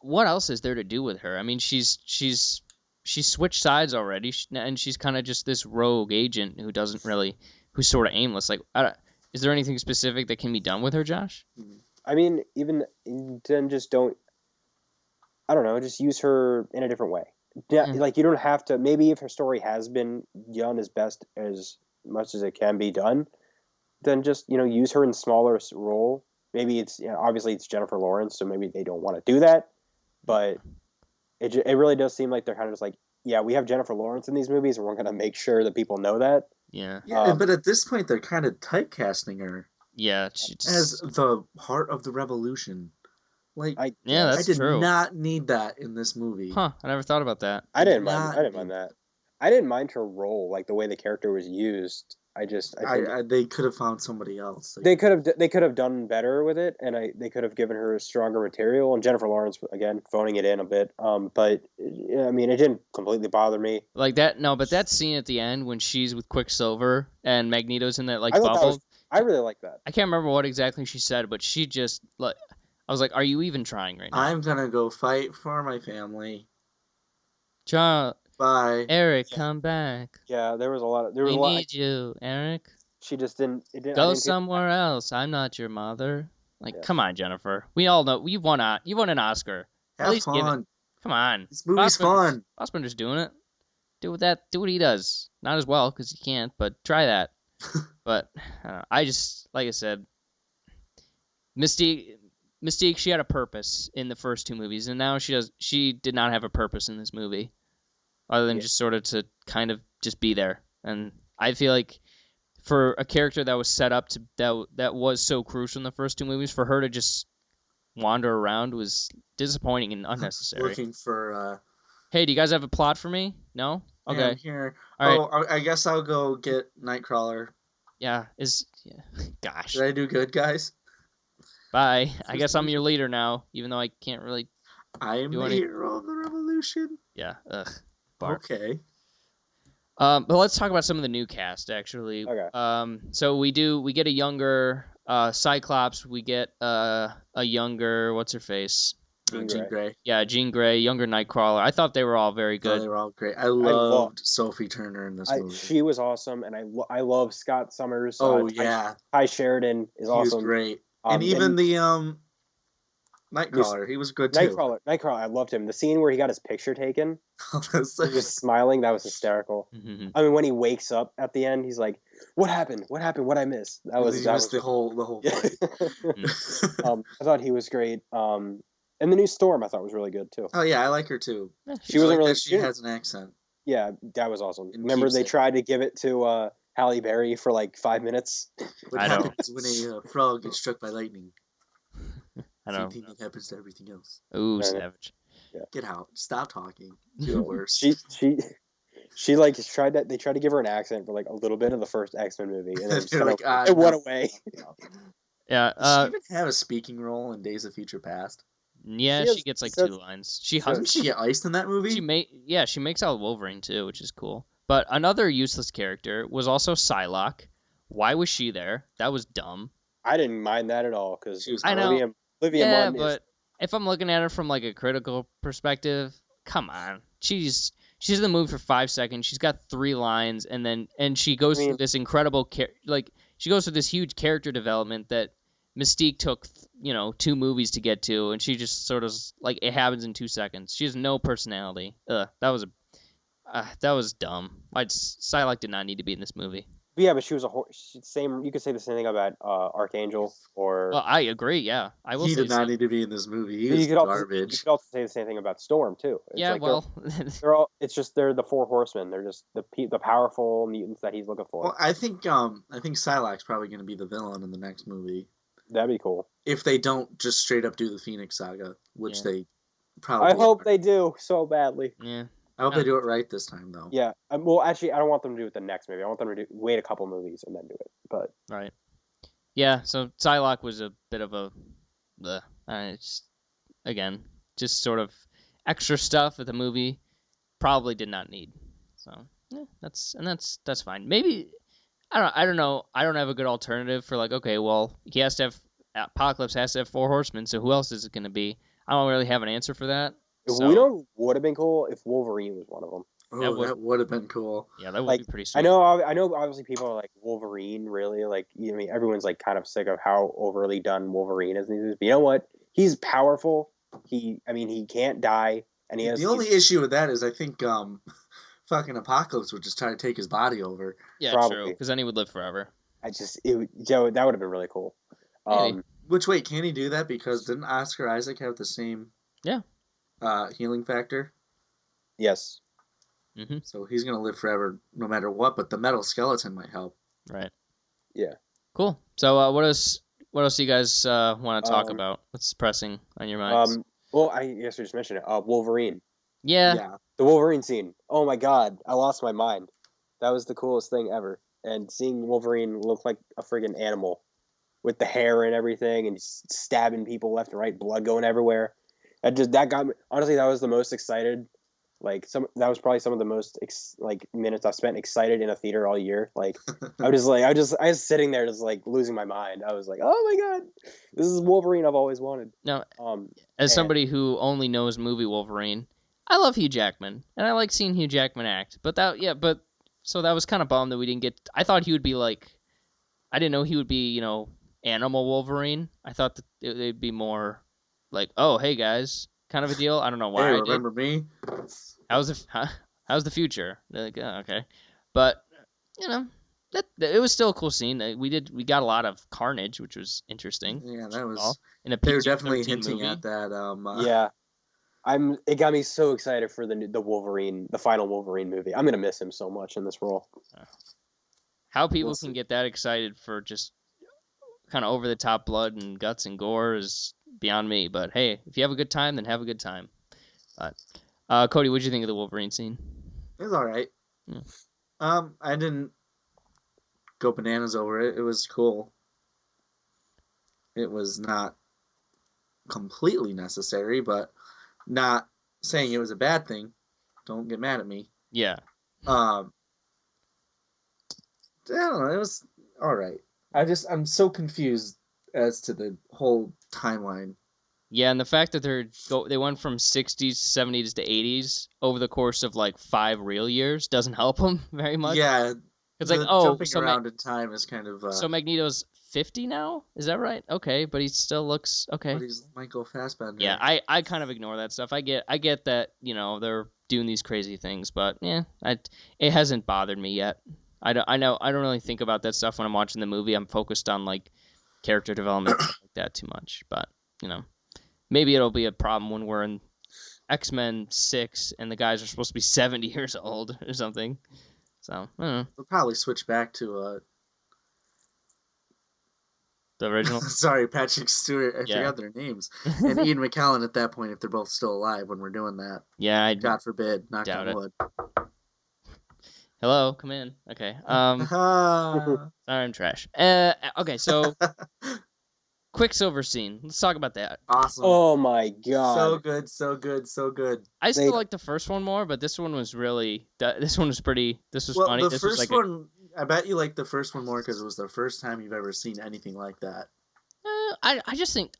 what else is there to do with her? I mean, she's switched sides already, and she's kind of just this rogue agent who's sort of aimless. Like, is there anything specific that can be done with her, Josh? I mean, even then, just don't. I don't know. Just use her in a different way. Yeah, like, you don't have to. Maybe if her story has been done as much as it can be done, then just use her in smaller role maybe it's obviously it's Jennifer Lawrence, so maybe they don't want to do that, but it really does seem like they're kind of just like, yeah, we have Jennifer Lawrence in these movies, and we're gonna make sure that people know that. Yeah. Yeah, but at this point, they're kind of typecasting her Yeah. as the heart of the revolution. Like, Yeah, I that's did true. not need that in this movie. Huh? I never thought about that. I didn't mind that. I didn't mind her role, like the way the character was used. I think they could have found somebody else. they could have done better with it, and they could have given her stronger material. And Jennifer Lawrence again phoning it in a bit. But I mean, it didn't completely bother me. Like that. No, but that scene at the end when she's with Quicksilver and Magneto's in that like I thought bubble. I really like that. I can't remember what exactly she said, but she just like I was like, "Are you even trying right now?" I'm gonna go fight for my family. John, Bye. Eric, come back. Yeah, there was a lot. We need you, Eric. She just didn't. Go somewhere else. I'm not your mother. Like, come on, Jennifer. We all know you won an Oscar. Have At least fun. give it. Come on. This movie's fun. Fassbender's doing it. Do what he does. Not as well because he can't, but try that. But I don't know. I just, like I said, Mystique, she had a purpose in the first two movies, and now she did not have a purpose in this movie, other than just sort of to kind of just be there. And I feel like for a character that was set up to that was so crucial in the first two movies, for her to just wander around was disappointing and unnecessary. Looking for. Hey, do you guys have a plot for me? No. Okay. I'm here. All right. I guess I'll go get Nightcrawler. Yeah. Gosh. Did I do good, guys? Bye. I guess I'm your leader now, even though I can't really. I am the hero of the revolution. Yeah. Ugh. Bark. Okay. But let's talk about some of the new cast, actually. Okay. So we get a younger Cyclops. We get a younger what's her face? Jean Grey. Yeah, Jean Grey, younger Nightcrawler. I thought they were all very good. They were all great. I loved Sophie Turner in this movie. She was awesome, and I love Scott Summers. Yeah. Ty Sheridan is awesome. He was great. And even the Nightcrawler, he was good too. Nightcrawler, I loved him. The scene where he got his picture taken, just smiling, that was hysterical. Mm-hmm. I mean, when he wakes up at the end, he's like, "What happened? What happened? What I missed?" That was the whole fight. I thought he was great. And the new Storm, I thought was really good too. Oh yeah, I like her too. Yeah, she wasn't really. She has an accent. Yeah, that was awesome. Remember they tried to give it to Halle Berry for like 5 minutes. What happens when a frog gets struck by lightning? I know. Same thing that happens to everything else. Ooh, savage. Yeah. Get out. Stop talking. You're worse. She like tried that. They tried to give her an accent for like a little bit of the first X-Men movie, and then it went away. Yeah. Does she even have a speaking role in Days of Future Past? Yeah, she gets like 2 lines. Doesn't she get iced in that movie? She makes out Wolverine too, which is cool. But another useless character was also Psylocke. Why was she there? That was dumb. I didn't mind that at all because I know. Olivia Munn but if I'm looking at her from like a critical perspective, come on, she's in the movie for 5 seconds. She's got 3 lines, and she goes through this incredible she goes through this huge character development that Mystique took 2 movies to get to, and she just sort of like it happens in 2 seconds. She has no personality. That was dumb. Psylocke did not need to be in this movie. Yeah, but she was same. You could say the same thing about Archangel or. Well, I agree. Yeah, I will. He did not need to be in this movie. He was garbage. You could also say the same thing about Storm too. It's yeah, they're all. It's just they're the 4 horsemen. They're just the powerful mutants that he's looking for. Well, I think Psylocke's probably going to be the villain in the next movie. That'd be cool. If they don't just straight up do the Phoenix Saga, which they probably. I hope they do so badly. Yeah. I hope they do it right this time, though. Yeah. Well, actually, I don't want them to do it the next movie. I want them to wait a couple movies and then do it. But right. Yeah. So Psylocke was a bit of a, just sort of extra stuff that the movie probably did not need. So yeah, that's fine. Maybe I don't know. I don't have a good alternative for like. Okay, well, Apocalypse has to have 4 horsemen. So who else is it going to be? I don't really have an answer for that. We know would have been cool if Wolverine was one of them. Oh, that would have been cool. Yeah, that would be pretty sweet. I know. Obviously, people are like Wolverine. Really, like everyone's like kind of sick of how overly done Wolverine is in these movies. But you know what? He's powerful. He can't die, and he has. The only issue with that is I think fucking Apocalypse would just try to take his body over. Yeah, probably. True. Because then he would live forever. that would have been really cool. Which, wait, can he do that? Because didn't Oscar Isaac have the same Yeah. healing factor? Yes. Mm-hmm. So he's going to live forever no matter what, but the metal skeleton might help. Right. Yeah. Cool. So what else do you guys want to talk about? What's pressing on your minds? Well, I guess we just mentioned it. Wolverine. Yeah. The Wolverine scene. Oh my god, I lost my mind. That was the coolest thing ever. And seeing Wolverine look like a friggin' animal with the hair and everything and stabbing people left and right, blood going everywhere. That got me. Honestly, that was the most excited. That was probably some of the most minutes I've spent excited in a theater all year. I was sitting there just like losing my mind. I was like, oh my god, this is Wolverine I've always wanted. Now, as somebody who only knows movie Wolverine, I love Hugh Jackman and I like seeing Hugh Jackman act. So that was kind of bummed that we didn't get. I thought he would be I didn't know he would be animal Wolverine. I thought that it'd be more oh hey guys kind of a deal. I don't know why. Hey, remember me? How's the future? They're like, oh, okay, but that it was still a cool scene. We got a lot of carnage, which was interesting. Yeah, that was. In a They were PG-13 definitely hinting movie. at that. Yeah, It got me so excited for the Wolverine, the final Wolverine movie. I'm gonna miss him so much in this role. How people can get that excited for just kind of over the top blood and guts and gore is beyond me. But hey, if you have a good time, then have a good time. Cody, what'd you think of the Wolverine scene? It was all right. Yeah. I didn't go bananas over it. It was cool. It was not completely necessary, but not saying it was a bad thing. Don't get mad at me. Yeah. I don't know. It was all right. I'm so confused as to the whole timeline. Yeah, and the fact that they went from 60s to 70s to 80s over the course of 5 real years doesn't help them very much. Yeah, it's jumping around in time is kind of. So Magneto's 50 now? Is that right? Okay, but he still looks okay. But he's Michael Fassbender. Yeah, I kind of ignore that stuff. I get that they're doing these crazy things, but yeah, it hasn't bothered me yet. I don't really think about that stuff when I'm watching the movie. I'm focused on character development like that too much. But maybe it'll be a problem when we're in X-Men 6 and the guys are supposed to be 70 years old or something. So I don't know. We'll probably switch back to The original. Sorry, Patrick Stewart. I forgot their names. And Ian McKellen at that point, if they're both still alive when we're doing that. Yeah, God forbid, knock on wood. Hello, come in. Okay. Sorry, I'm trash. Okay, so Quicksilver scene. Let's talk about that. Awesome. Oh my god. So good, so good, so good. I still like the first one more, but this one was really. This one was pretty. This was funny. The first one, I bet you like the first one more because it was the first time you've ever seen anything like that. I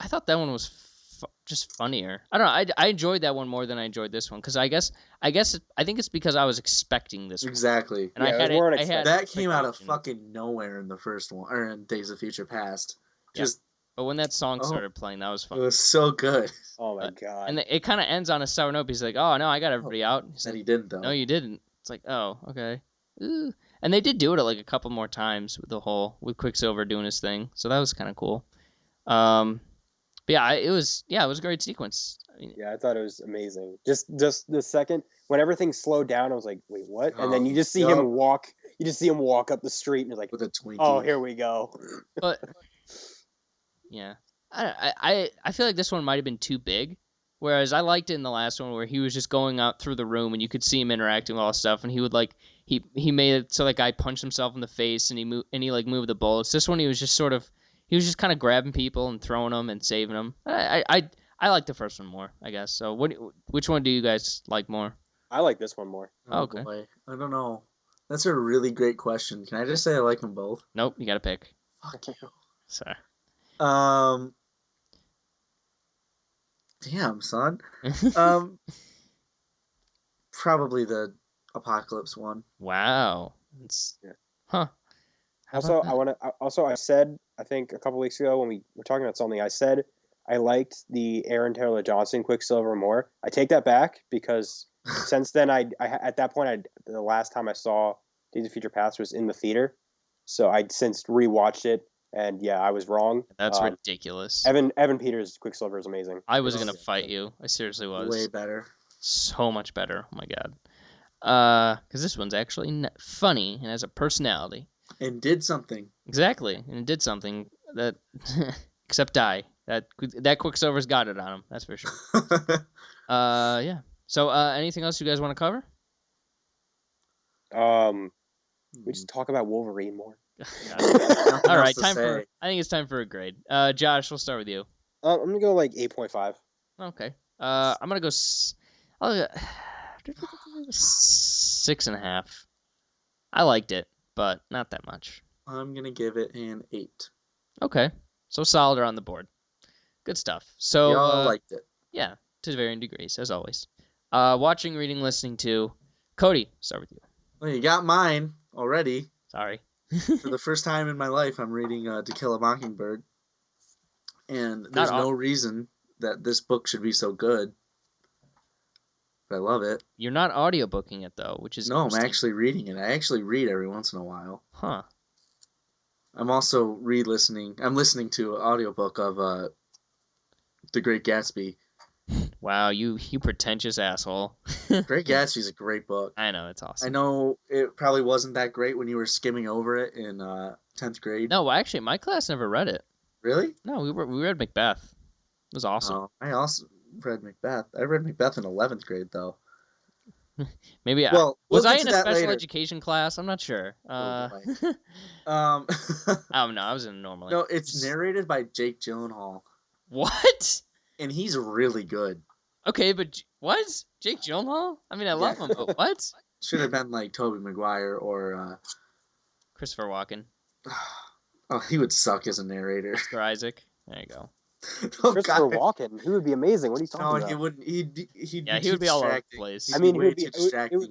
thought that one was just funnier. I don't know. I enjoyed that one more than I enjoyed this one because I think it's because I was expecting this one. Exactly. And that came out of fucking nowhere in the first one, or in Days of Future Past. But when that song started playing, that was fun. It was so good. Oh my god. And it kind of ends on a sour note. He's like, "Oh no, I got everybody out." He's and like, he didn't though. No, you didn't. It's like, oh, okay. Ooh. And they did do it a couple more times with Quicksilver doing his thing, so that was kind of cool. But yeah, it was a great sequence. I thought it was amazing. Just the second when everything slowed down, I was like, wait, what? And then you just see him walk. You just see him walk up the street, and you're like, with a Twinkie. Oh, here we go. But yeah, I feel like this one might have been too big. Whereas I liked it in the last one where he was just going out through the room and you could see him interacting with all this stuff, and he would he made it so that guy punched himself in the face and he moved the bullets. This one he was just kind of grabbing people and throwing them and saving them. I like the first one more, I guess. So which one do you guys like more? I like this one more. Oh, okay. Boy. I don't know. That's a really great question. Can I just say I like them both? Nope, you got to pick. Fuck you. Sorry. Damn, son. Probably the Apocalypse one. Wow. Huh. I said, I think a couple weeks ago when we were talking about something, I said I liked the Aaron Taylor Johnson Quicksilver more. I take that back because since then I at that point the last time I saw Days of Future Past was in the theater, so I'd since rewatched it And yeah, I was wrong. That's ridiculous. Evan Peters' Quicksilver is amazing. I was gonna fight you. I seriously was. Way better. So much better. Oh my god. Because this one's actually funny and has a personality. And did something. Exactly, and it did something that, except die. That Quicksilver's got it on him. That's for sure. Yeah. So, anything else you guys want to cover? We just talk about Wolverine more. All right, I think it's time for a grade. Josh, we'll start with you. I'm gonna go like 8.5. Okay. I'm gonna go. I'll go 6.5. I liked it, but not that much. I'm gonna give it an 8. Okay, so solid on the board. Good stuff. So y'all liked it. Yeah, to varying degrees, as always. Watching, reading, listening to. Cody, start with you. Well, you got mine already. Sorry. For the first time in my life, I'm reading To Kill a Mockingbird. And there's no reason that this book should be so good. But I love it. You're not audiobooking it, though, which is No, I'm actually reading it. I actually read every once in a while. Huh. I'm also I'm listening to an audiobook of The Great Gatsby. Wow, you pretentious asshole. Great Gatsby's a great book. I know, it's awesome. I know it probably wasn't that great when you were skimming over it in 10th grade. No, actually, my class never read it. Really? No, we read Macbeth. It was awesome. Oh, I also read Macbeth. I read Macbeth in 11th grade, though. Maybe was I in a special education class? I'm not sure. I don't know. I was in a normal. No, it's narrated by Jake Gyllenhaal. What? And he's really good. Okay, but what? Jake Gyllenhaal? I mean, I love him, but what? Should have been like Tobey Maguire or Christopher Walken. Oh, he would suck as a narrator. Oscar Isaac. There you go. Christopher Walken, he would be amazing. What are you talking about? No, he wouldn't. He would be all over the place. I mean, it would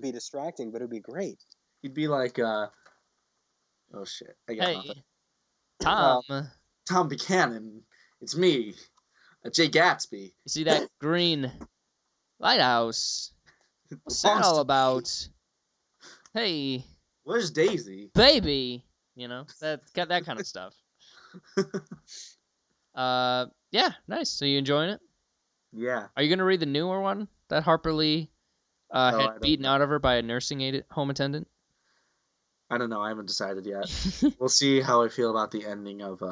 be distracting, but it would be great. He'd be like, oh shit, I got nothing. Tom. Tom Buchanan, it's me, Jay Gatsby. You see that green lighthouse? What's that all about? Hey. Where's Daisy? Baby. You know, that kind of stuff. Yeah, nice. So you enjoying it? Yeah. Are you gonna read the newer one that Harper Lee had beaten out of her by a nursing home attendant? I don't know. I haven't decided yet. We'll see how I feel about the ending of.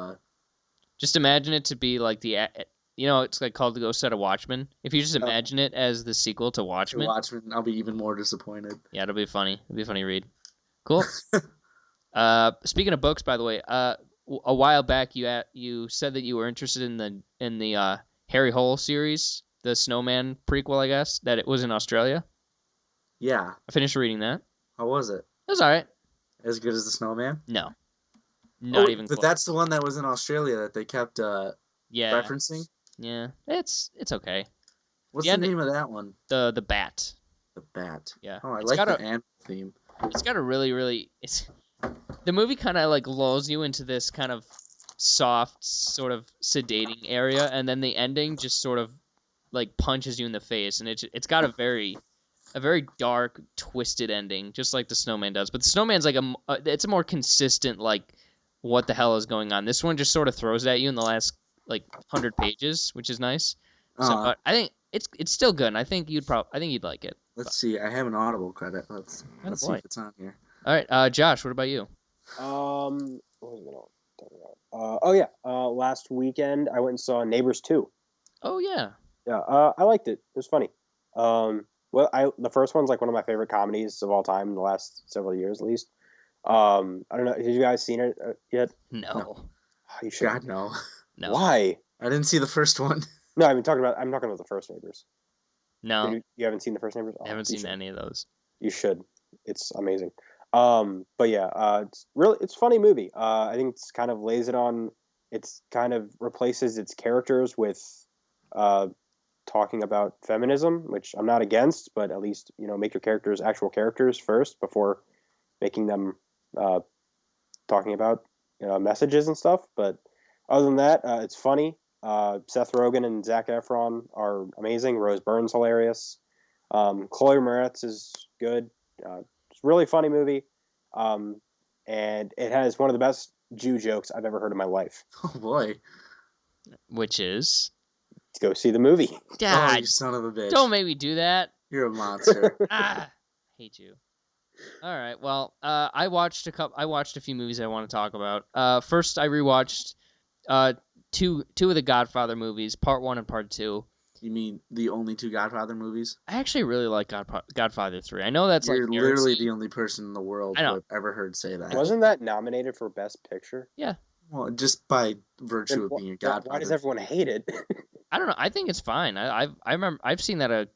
Just imagine it to be like it's like called to go set a Watchmen. If you just imagine it as the sequel to Watchmen. I'll be even more disappointed. Yeah, it'll be funny. It'll be a funny read. Cool. Speaking of books, by the way, a while back you said that you were interested in the Harry Hole series, the Snowman prequel, I guess, that it was in Australia. Yeah. I finished reading that. How was it? It was all right. As good as the Snowman? No. Not even close. But that's the one that was in Australia that they kept referencing? Yeah. It's okay. What's the name of that one? The Bat. The Bat. Yeah. Oh, I like the animal theme. It's got a really the movie kind of like lulls you into this kind of soft sort of sedating area, and then the ending just sort of like punches you in the face, and it's got a very dark, twisted ending, just like the Snowman does. But the Snowman's like it's a more consistent like what the hell is going on. This one just sort of throws it at you in the last like 100 pages, which is nice. So but I think it's still good. And I think you'd like it. Let's see. I have an Audible credit. Let's see if it's on here. All right, Josh, what about you? What was I gonna talk about? Last weekend I went and saw Neighbors 2. Oh yeah. Yeah, I liked it. It was funny. The first one's like one of my favorite comedies of all time in the last several years, at least. I don't know. Have you guys seen it yet? No. Oh, you should. God, no. No. Why? I didn't see the first one. No, I'm talking about the first Neighbors. No. You haven't seen the first Neighbors? I haven't seen any of those. You should. It's amazing. But yeah, it's a funny movie. I think it's kind of lays it on. It's kind of replaces its characters with talking about feminism, which I'm not against, but at least make your characters actual characters first before making them talking about messages and stuff. But other than that, it's funny. Seth Rogen and Zac Efron are amazing. Rose Byrne's hilarious. Chloe Moretz is good. It's a really funny movie. And it has one of the best Jew jokes I've ever heard in my life. Oh boy. Which is To go see the movie. Oh, God. you son of a bitch. Don't make me do that. You're a monster. Hate you. All right. Well, I watched a few movies I want to talk about. First, I rewatched two of the Godfather movies, Part 1 and Part 2. You mean the only two Godfather movies? I actually really like Godfather 3. I know that's You're like literally heresy. the only person in the world I know. who I've ever heard say that. Wasn't that nominated for Best Picture? Yeah. Well, just by virtue of being a Godfather. Why does everyone hate it? I don't know. I think it's fine. I remember I've seen that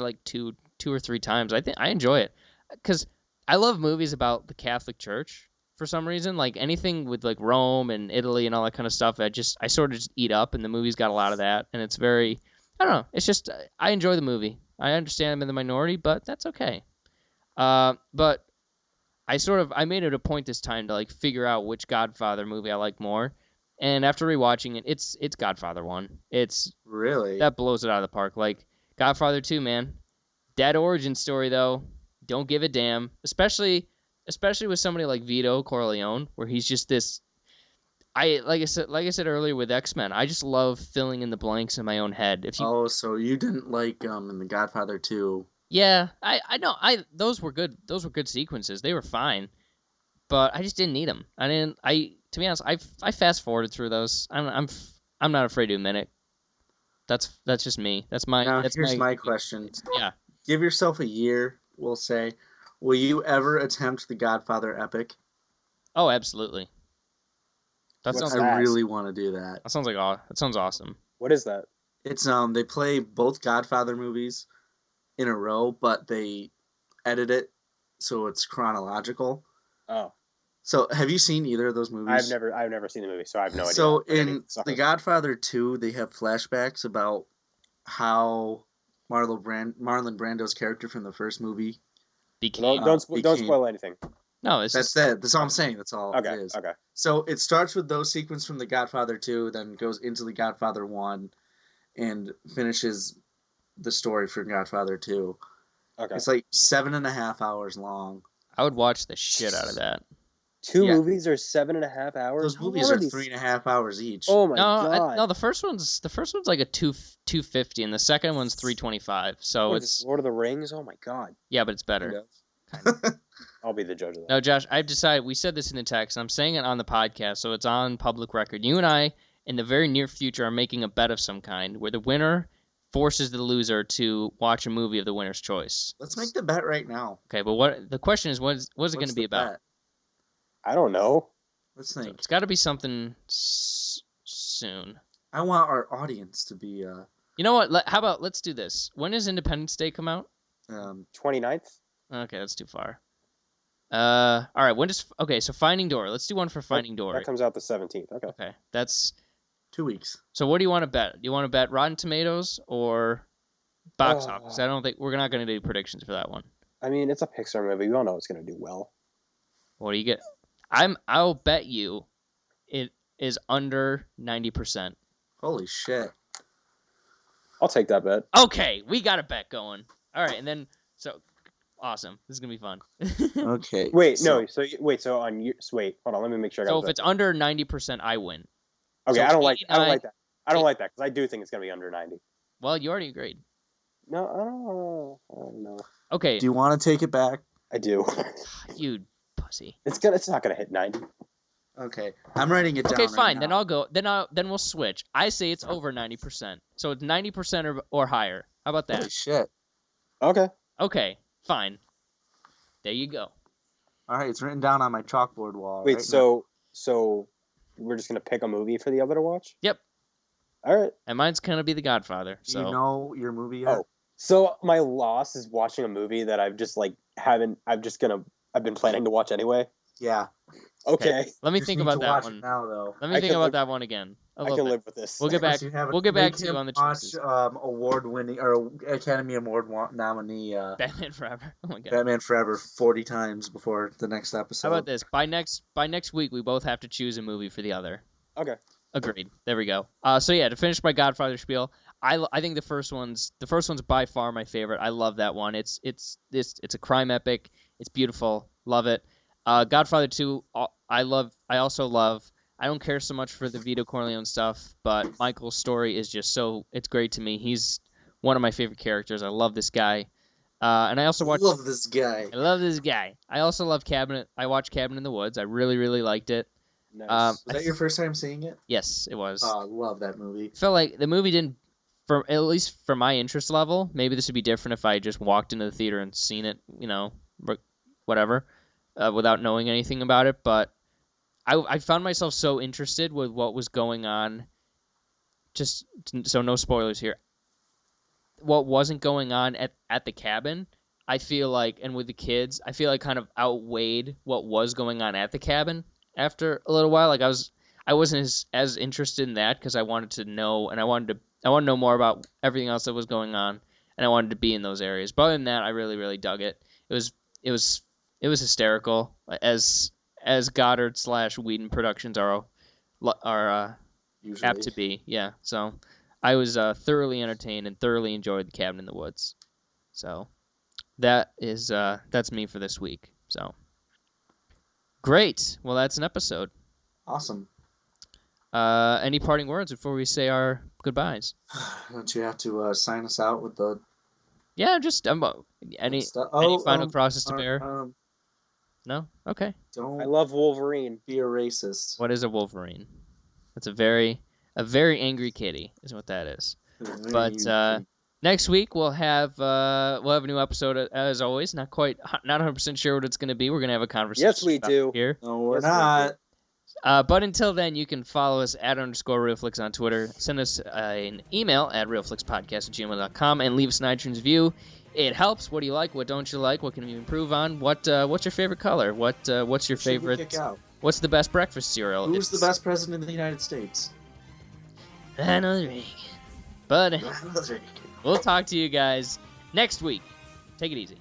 like two or three times. I think I enjoy it because I love movies about the Catholic Church for some reason. Like anything with like Rome and Italy and all that kind of stuff. I sort of just eat up, and the movie's got a lot of that, and it's very. I don't know. It's just I enjoy the movie. I understand I'm in the minority, but that's okay. But I made it a point this time to like figure out which Godfather movie I like more. And after rewatching it, it's Godfather 1. It's Really? that blows it out of the park. Like Godfather 2, man. That origin story though, don't give a damn. Especially with somebody like Vito Corleone, where he's just this. Like I said earlier with X-Men, I just love filling in the blanks in my own head. Oh, so you didn't like in the Godfather 2? Yeah, I know. Those were good. Those were good sequences. They were fine, but I just didn't need them. To be honest, I fast forwarded through those. I'm not afraid to admit it. That's just me. Here's my question. Yeah. Give yourself a year, we'll say. Will you ever attempt the Godfather epic? Oh, absolutely. I really want to do that. That sounds awesome. What is that? It's they play both Godfather movies in a row, but they edit it so it's chronological. Oh. So have you seen either of those movies? I've never seen the movie, so I have no idea. So in The Godfather 2, they have flashbacks about how Marlon Brando's character from the first movie became. Don't spoil anything. No, that's all I'm saying. That's all okay, it is. Okay. So it starts with those sequences from The Godfather 2, then goes into The Godfather 1, and finishes the story for Godfather 2. Okay. It's like 7.5 hours long. I would watch the shit out of that. Two movies are 7.5 hours. Those movies are 3.5 hours each. Oh my god! No, the first one's like a 250, and the second one's 325. So it's Lord of the Rings. Oh my god! Yeah, but it's better. I'll be the judge of that. No, Josh, I've decided. We said this in the text, and I'm saying it on the podcast, so it's on public record. You and I, in the very near future, are making a bet of some kind where the winner forces the loser to watch a movie of the winner's choice. Let's make the bet right now. Okay, but the question is, what is it going to be about? Bet? I don't know. Let's think. So it's got to be something soon. I want our audience to be. You know what? How about let's do this? When does Independence Day come out? 29th. Okay, that's too far. All right. So Finding Dory. Let's do one for Finding Dory. That comes out the 17th. Okay. Okay, that's 2 weeks. So what do you want to bet? Do you want to bet Rotten Tomatoes or box office? I don't think we're not going to do predictions for that one. I mean, it's a Pixar movie. We all know it's going to do well. What do you get? I'll bet you it is under 90%. Holy shit. I'll take that bet. Okay, we got a bet going. All right, and then awesome. This is gonna be fun. Okay. Wait, hold on. Let me make sure I got So if it's under 90%, I win. Okay, so I don't like that. I don't like that because I do think it's gonna be under 90. Well, you already agreed. No, I don't know. Okay. Do you want to take it back? I do. You pussy. It's not gonna hit 90. Okay, I'm writing it down. Okay, fine. Right Then now. I'll go. Then we'll switch. I say it's over 90%. So it's 90% or higher. How about that? Holy shit. Okay. Okay, fine. There you go. All right, it's written down on my chalkboard wall. Wait, right so we're just gonna pick a movie for the other to watch? Yep. All right. And mine's gonna be The Godfather. Do So you know your movie yet? Oh, so my loss is watching a movie that I've been planning to watch anyway. Yeah. Okay. let me Just think need about to that watch one. it now, though. Let me think about that one again. I can live with this. We'll get back. We'll get back to you on the choices. Award-winning or Academy Award nominee Batman Forever. Oh my god. Batman Forever 40 times before the next episode. How about this? By next week, we both have to choose a movie for the other. Okay. Agreed. There we go. So yeah, to finish my Godfather spiel, I think the first one's by far my favorite. I love that one. It's a crime epic. It's beautiful. Love it. Godfather 2, I also love. I don't care so much for the Vito Corleone stuff, but Michael's story is just it's great to me. He's one of my favorite characters. I love this guy. And I also watched. Love this guy. I love this guy. I also love Cabinet. I watched Cabin in the Woods. I really, really liked it. Nice. Was that your first time seeing it? Yes, it was. Oh, I love that movie. Felt like the movie didn't, at least for my interest level. Maybe this would be different if I just walked into the theater and seen it, whatever, without knowing anything about it. But I found myself so interested with what was going on. Just so no spoilers here. What wasn't going on at the cabin, I feel like, and with the kids, I feel like kind of outweighed what was going on at the cabin after a little while. Like I wasn't as interested in that because I wanted to know, and I wanted to know more about everything else that was going on, and I wanted to be in those areas. But other than that, I really, really dug it. It was hysterical, as Goddard / Whedon productions are Usually. apt to be. Yeah, so I was thoroughly entertained and thoroughly enjoyed The Cabin in the Woods. So that's me for this week. So great. Well, that's an episode. Awesome. Any parting words before we say our goodbyes? Don't you have to sign us out with the? Yeah, just any final crosses to bear? No? Okay. Don't. I love Wolverine. Be a racist. What is a Wolverine? That's a very angry kitty, is what that is. But next week we'll have a new episode as always. Not 100% sure what it's going to be. We're going to have a conversation. Yes, we do. Here. No, we're not. But until then, you can follow us at _RealFlix on Twitter. Send us an email at realflixpodcast@gmail.com and leave us an iTunes review. It helps. What do you like? What don't you like? What can you improve on? What's your favorite color? What's your favorite? What's the best breakfast cereal? Who's the best president of the United States? Ronald Reagan. But we'll talk to you guys next week. Take it easy.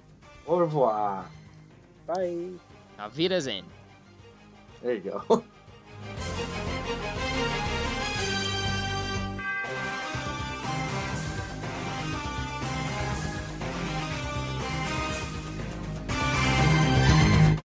Au revoir. Bye. Auf Wiedersehen. There you go.